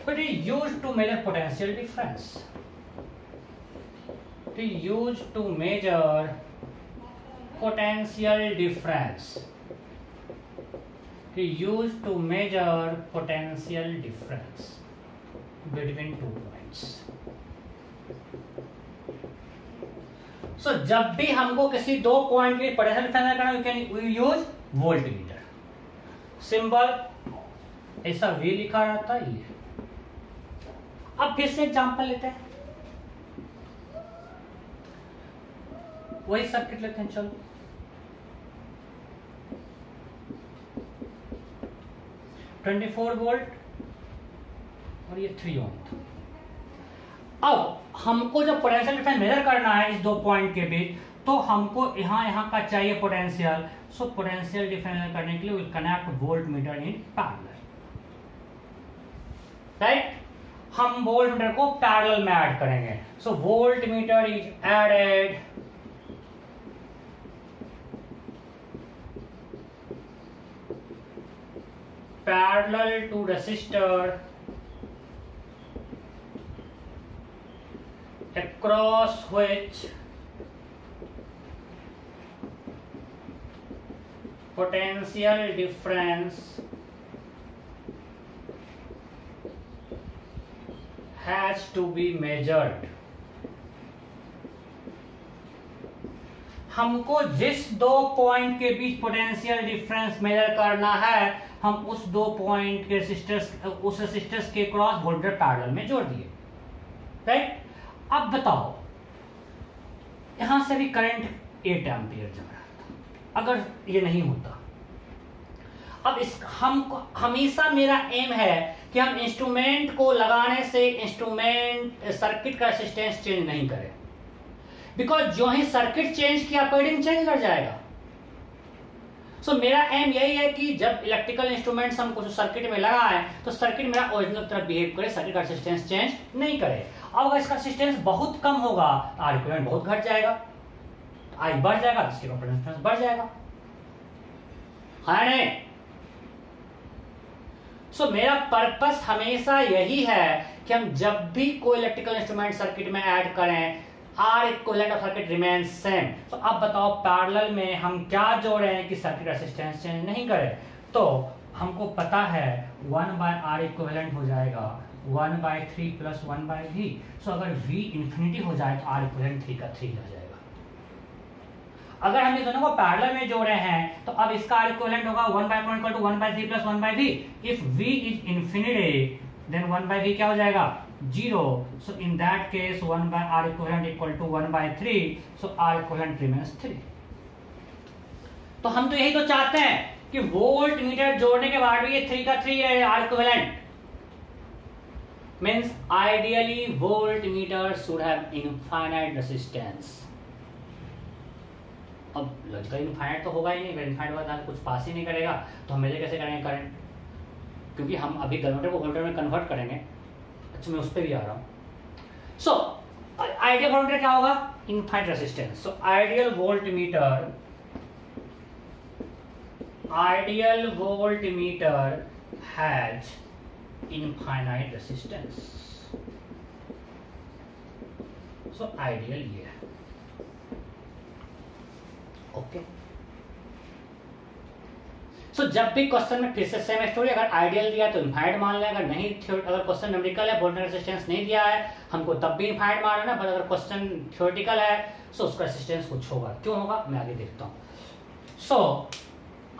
It is used to measure potential difference. It is used to measure potential difference. It is used to measure potential difference between 2 points. So जब भी हमको किसी 2 point की potential difference करना, we use voltmeter. Symbol ऐसा V लिखा रहता है ये। अब फिर से एग्जांपल लेते हैं, वही सर्किट लेते हैं। चलो $24 वोल्ट और ये 3 ओम था। अब हमको जब पोटेंशियल डिफरेंस मेजर करना है इस 2 पॉइंट के बीच, तो हमको यहां का चाहिए पोटेंशियल। सो पोटेंशियल डिफरेंस करने के लिए will connect voltmeter in parallel, right. हम वोल्ट मीटर को पैरेलल में ऐड करेंगे। So voltmeter is added parallel to resistor across which potential difference has to be measured। हमको जिस 2 point के बीच पोटेंशियल डिफरेंस मेजर करना है, हम उस 2 पॉइंट के रेसिस्टर्स के क्रॉस वोल्टेज पैरेलल में जोड़ दिए, राइट। अब बताओ, यहां से भी करंट 8 एम्पियर जा रहा था, अगर ये नहीं होता, अब इस हमको हमेशा मेरा एम है कि हम इंस्ट्रूमेंट को लगाने से इंस्ट्रूमेंट सर्किट का रेजिस्टेंस चेंज नहीं करें, बिकॉज जो ही सर्किट चेंज किया कोडिंग चेंज कर जाएगा। सो मेरा एम यही है कि जब इलेक्ट्रिकल इंस्ट्रूमेंट्स हम कुछ सर्किट में लगाएं तो सर्किट मेरा ओरिजिनल तरफ बिहेव करे, सर्किट का रेजिस्टेंस चेंज नहीं करे। अब अगर इसका रेजिस्टेंस बहुत कम होगा आर इक्विवेलेंट बहुत घट जाएगा, आई बढ़ जाएगा, इसके रेजिस्टेंस बढ़ जाएगा, है नहीं? सो मेरा पर्पस हमेशा यही है कि हम जब भी कोई इलेक्ट्रिकल इंस्ट्रूमेंट सर्किट में ऐड करें R equivalent of circuit remain same. तो अब बताओ पैरेलल में हम क्या जोड़े हैं कि सर्किट रेजिस्टेंस चेंज नहीं करे। तो हमको पता है 1/R इक्विवेलेंट हो जाएगा 1/3 + 1/V। सो अगर V इंफिनिटी हो जाए तो R इक्विवेलेंट 3 का 3 हो जाएगा। अगर हम ये दोनों को पैरेलल में जोड़े हैं तो अब इसका R इक्विवेलेंट होगा 1/1 = 1/3 + 1/V। If V is infinity then 1/V क्या हो जाएगा 0। So in that case 1/R equivalent = 1/3, so R equivalent remains 3। तो हम तो यही तो चाहते हैं कि वोल्ट मीटर जोड़ने के बाद भी ये 3 का 3 है R equivalent। Means ideally volt meter should have infinite resistance। अब लॉजिकली इनफाइनाइट तो होगा ही नहीं, अगर इनफाइनाइट होगा तो कुछ पास ही नहीं करेगा तो हम मेजर कैसे करेंगे करंट, क्योंकि हम अभी कन्वर्टर को वोल्टेज में कन्वर्ट करेंगे। अच्छा मैं उस पर भी आ रहा हूं। सो आइडियल वोल्टमीटर क्या होगा infinite resistance. So ideal voltmeter has infinite resistance. So ideal ये है, ओके। सो जब भी क्वेश्चन में फिर से सेम स्टोरी, अगर आइडियल दिया तो इनफाइनाइट मान लें, अगर नहीं अगर क्वेश्चन न्यूमेरिकल है वोल्टेज रेजिस्टेंस नहीं दिया है हमको तब भी इनफाइनाइट मान लेना, पर अगर क्वेश्चन थ्योरेटिकल है सो उसका रेजिस्टेंस कुछ होगा। क्यों होगा मैं आगे देखता हूं। सो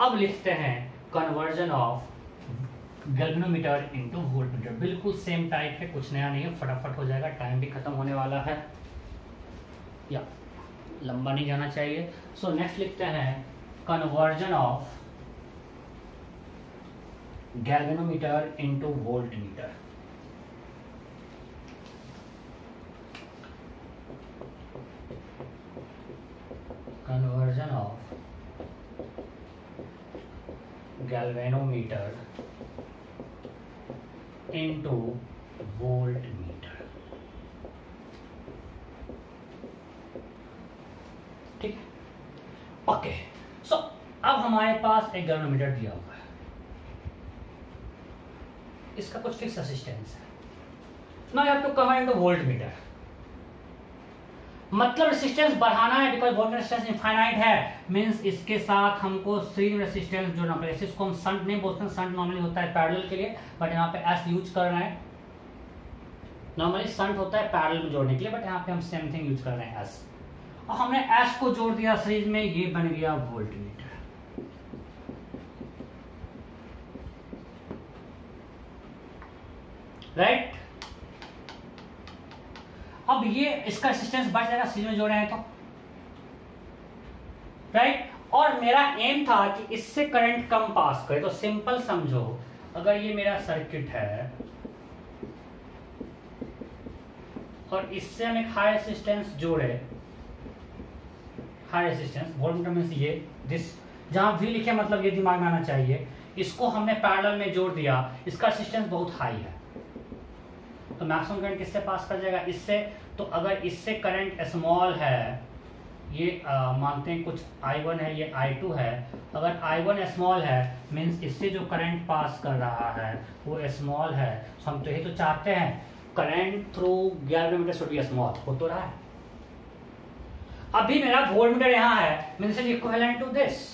अब लिखते हैं conversion of galvanometer into voltmeter. बिल्कुल सेम टाइप है, कुछ नया नहीं है, फटाफट हो जाएगा, टाइम भी खत्म होने वाला है या लंबा नहीं जाना चाहिए। सो नेक्स्ट लिखते हैं conversion of galvanometer into voltmeter। conversion of galvanometer into voltmeter। ठीक है, ओके। सो अब हमारे पास एक गैल्वेनोमीटर दिया हुआ है, इसका कुछ फिक्स रेजिस्टेंस है। Now you have to convert into voltmeter. मतलब रेजिस्टेंस बढ़ाना है बिकॉज वोल्ट रेजिस्टेंस इनफाइनाइट है, मींस इसके साथ हमको सीरीज रेजिस्टेंस जोड़ना पड़ेगा। इसको हम शंट नहीं बोलते हैं, शंट नॉर्मली होता है पैरेलल के लिए, बट यहाँ पे एस यूज कर रहे हैं। नॉर्मली शंट होता है पैरेलल में जोड़ने के लिए, बट यहाँ पे हम सेम थिंग यूज कर रहे हैं एस। और हमने एस को जोड़ दिया सीरीज में, ये बन गया वोल्टमीटर। राइट अब ये इसका रेजिस्टेंस बढ़ जाएगा सीरीज में जोड़े हैं तो, राइट। और मेरा एम था कि इससे करंट कम पास करे। तो सिंपल समझो, अगर ये मेरा सर्किट है और इससे हम एक हाई रेजिस्टेंस जोड़े, हाई रेजिस्टेंस वोल्टमीटर मींस ये दिस, जहां भी लिखे मतलब ये दिमाग में आना चाहिए। इसको हमने पैरेलल में जोड़ दिया, इसका रेजिस्टेंस बहुत हाई है तो मैक्सिमम करंट किससे पास कर जाएगा इससे। तो अगर इससे करंट स्मॉल है, ये मानते हैं कुछ I1 है, ये I2 है, अगर I1 स्मॉल है मींस इससे जो करंट पास कर रहा है वो स्मॉल है। तो हम तो यही तो चाहते हैं current through galvanometer should be small, हो तो रहा है। अभी मेरा वोल्टमीटर यहाँ है means is equivalent to this,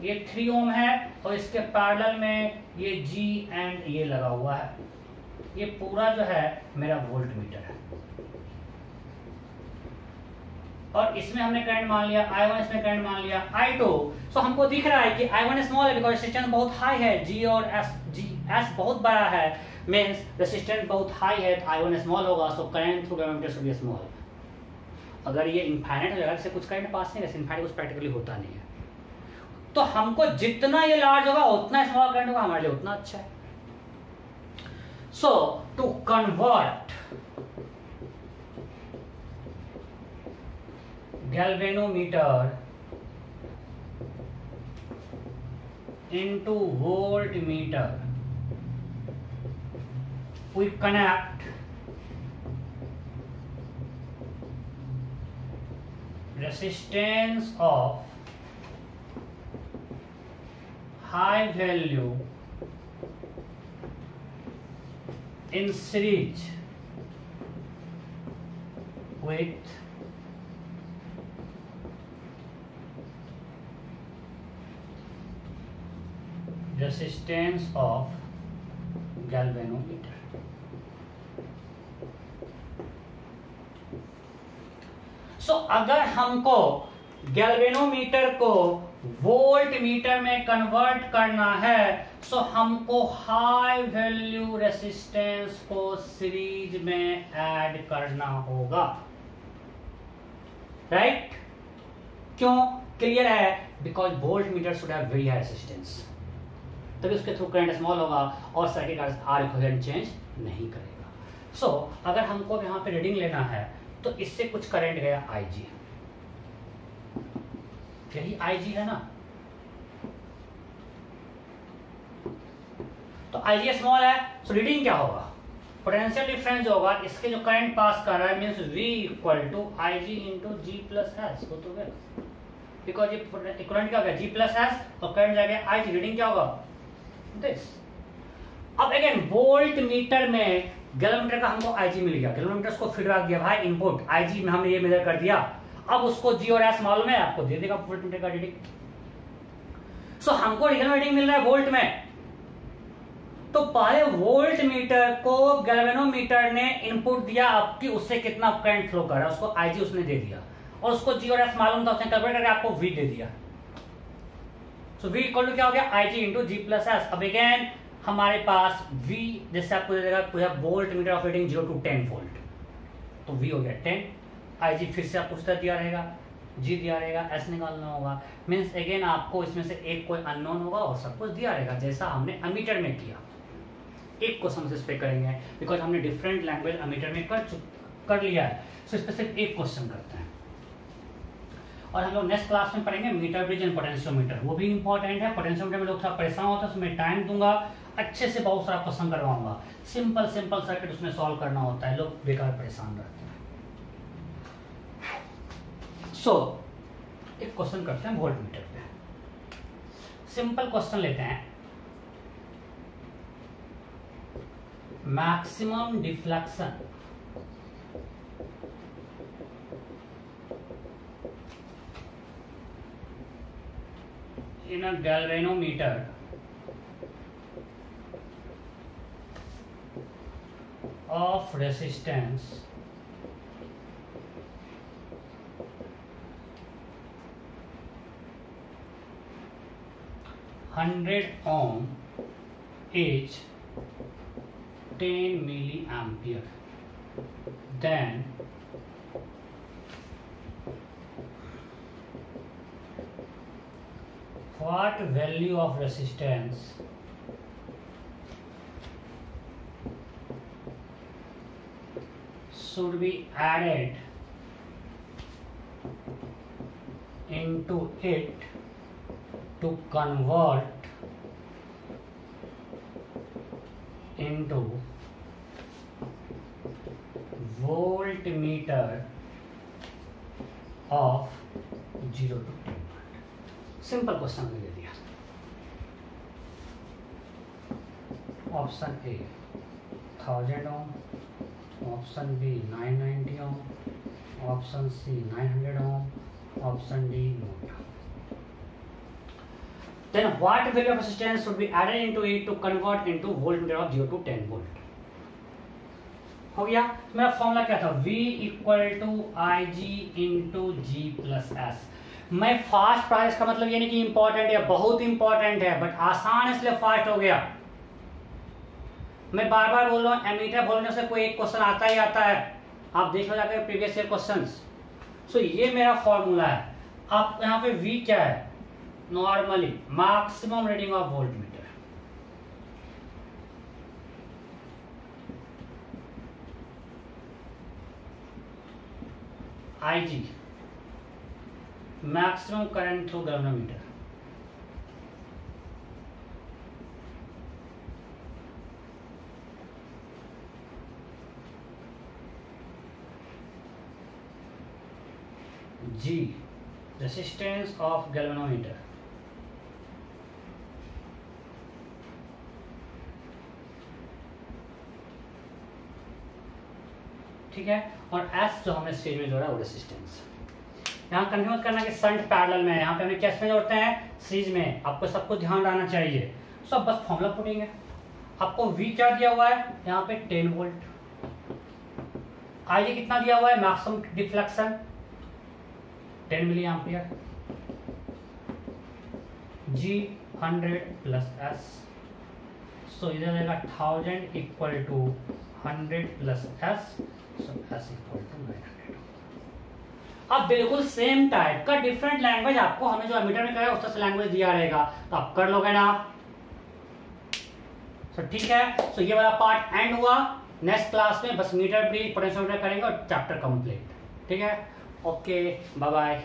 ये 3 ओम है और इसके पैरेलल में ये G एंड ये लगा हुआ है। ये पूरा जो है मेरा वोल्टमीटर है और इसमें हमने करंट मान लिया I1, इसमें करंट मान लिया I2। सो हमको दिख रहा है कि I1 स्मॉल है बिकॉज रेजिस्टेंस बहुत हाई है, G और S बहुत बड़ा है मींस रेजिस्टेंस बहुत हाई है तो I1 स्मॉल होगा। So current through galvanometer should be small. अगर ये इनफाइनाइट हो जाएगा, इससे कुछ करंट पास नहीं, इनफाइनाइट कुछ प्रैक्टिकली होता नहीं है। तो हमको जितना ये लार्ज होगा उतना स्मॉल करंट होगा हमारे लिए उतना अच्छा है। So to convert galvanometer into voltmeter, we connect resistance of high value in series with resistance of galvanometer. So अगर हमको गैल्वेनोमीटर को वोल्ट मीटर में कन्वर्ट करना है सो हमको हाई वैल्यू रेसिस्टेंस को सीरीज में ऐड करना होगा, राइट? क्यों? क्लियर है, because volt meter should have very high resistance, तभी उसके थ्रू करंट स्मॉल होगा और सर्किट आर इक्विवेलेंट चेंज नहीं करेगा। सो अगर हमको यहाँ पे रीडिंग लेना है तो इससे कुछ करंट गया IG, यही IG है ना, तो IG स्मॉल है, सो रीडिंग क्या होगा? पोटेंशियल डिफरेंस जो होगा इसके जो करंट पास कर रहा है means V equal to IG into G plus S, हो तो गया, बिकॉज ये इक्विवेलेंट क्या हो गया G प्लस एस और करंट जाएगा IG, रीडिंग क्या होगा दिस। अब अगेन वोल्ट मीटर में गैल्वेनोमीटर का हमको IG मिल गया, गैल्वेनोमीटर को फीडबैक दिया भाई इनपुट IG में हमने ये मेजर कर दिया, अब उसको G और S मालूम है आपको दे देगा वोल्ट मीटर का रीडिंग। सो हमको रीडिंग मिल रहा है वोल्ट में, तो पहले वोल्ट मीटर को गैल्वेनोमीटर ने इनपुट दिया आपकी, उससे कितना करंट फ्लो कर रहा है उसको IG उसने दे दिया, और उसको G और S मालूम था, उसने कैलकुलेट करके आपको V दे दिया। सो V इक्वल टू क्या हो गया IG into G plus S. अब अगेन हमारे पास V जैसे आपको दे देगा volt meter operating 0 to 10 volt, तो V हो गया 10, IG फिर से आपको उसका दिया रहेगा, G दिया रहेगा, S निकालना होगा, मीन्स अगेन आपको इसमें से एक कोई अननोन होगा और सब कुछ दिया रहेगा जैसा हमने अमीटर में किया। एक क्वेश्चन से इस पे करेंगे बिकॉज हमने डिफरेंट लैंग्वेज अमीटर में कर लिया है, सो इस पे सिर्फ एक क्वेश्चन करते हैं और हम लोग नेक्स्ट क्लास में पढ़ेंगे मीटर ब्रिज एंड पोटेंशियोमीटर, वो भी इंपॉर्टेंट है। पोटेंशियोमीटर में लोग थोड़ा परेशान होता है, उसमें टाइम दूंगा, अच्छे से बहुत सारा क्वेश्चन करवाऊंगा, सिंपल सर्किट उसमें सॉल्व करना होता है, लोग बेकार परेशान रहते हैं। सो एक क्वेश्चन करते हैं वोल्ट मीटर पे, सिंपल क्वेश्चन लेते हैं। Maximum deflection in a galvanometer of resistance 100 ohm is 10 milliampere, then what value of resistance should be added into it to convert into voltmeter of 0 to 10। Simple question दे दिया। Option A 1000 ohm, option B 990 ohm, option C 900 ohm, option D note. Then what value of resistance should be added into it to convert into voltmeter of 0 to 10 volt? हो गया। मेरा formula क्या था? V equal to IG into G plus S. मैं fast price का मतलब ये नहीं कि इंपॉर्टेंट है, बहुत इंपॉर्टेंट है, बट आसान इसलिए फास्ट हो गया। मैं बार बार बोल रहा हूँ, एमीटर बोलने से कोई एक क्वेश्चन आता ही आता है, आप देख लो जाकर प्रीवियस ईयर क्वेश्चंस। सो ये मेरा फॉर्मूला है। आप यहाँ पे V क्या है? Normally maximum reading of volt meter. IG maximum current through galvanometer. G resistance of galvanometer. ठीक है, और S जो हमें सीरीज में जोड़ा वो रेसिस्टेंस। यहाँ कंफ्यूज करना कि शंट पैरेलल में, यहाँ पे हमें किस में जोड़ते हैं, सीरीज में। आपको सबको ध्यान रहना चाहिए। सब बस फॉर्मूला पुटिंग है। आपको V क्या दिया हुआ है, यहाँ पे 10 वोल्ट। IG कितना दिया हुआ है, maximum deflection 10 milli ampere. G 100 plus S, so इधर रहेगा 1000 equal to 100 plus S, so S equal to 900। अब बिल्कुल सेम टाइप का डिफरेंट लैंग्वेज आपको हमें जो एमीटर में करेगा उस तरह से लैंग्वेज दिया रहेगा, तो आप कर लोगे ना। सो ठीक है, सो ये वाला पार्ट एंड हुआ। नेक्स्ट क्लास में बस मीटर ब्रिज पोटेंशियोमीटर करेंगे और चैप्टर कंप्लीट। ठीक है, ओके, बाय बाय।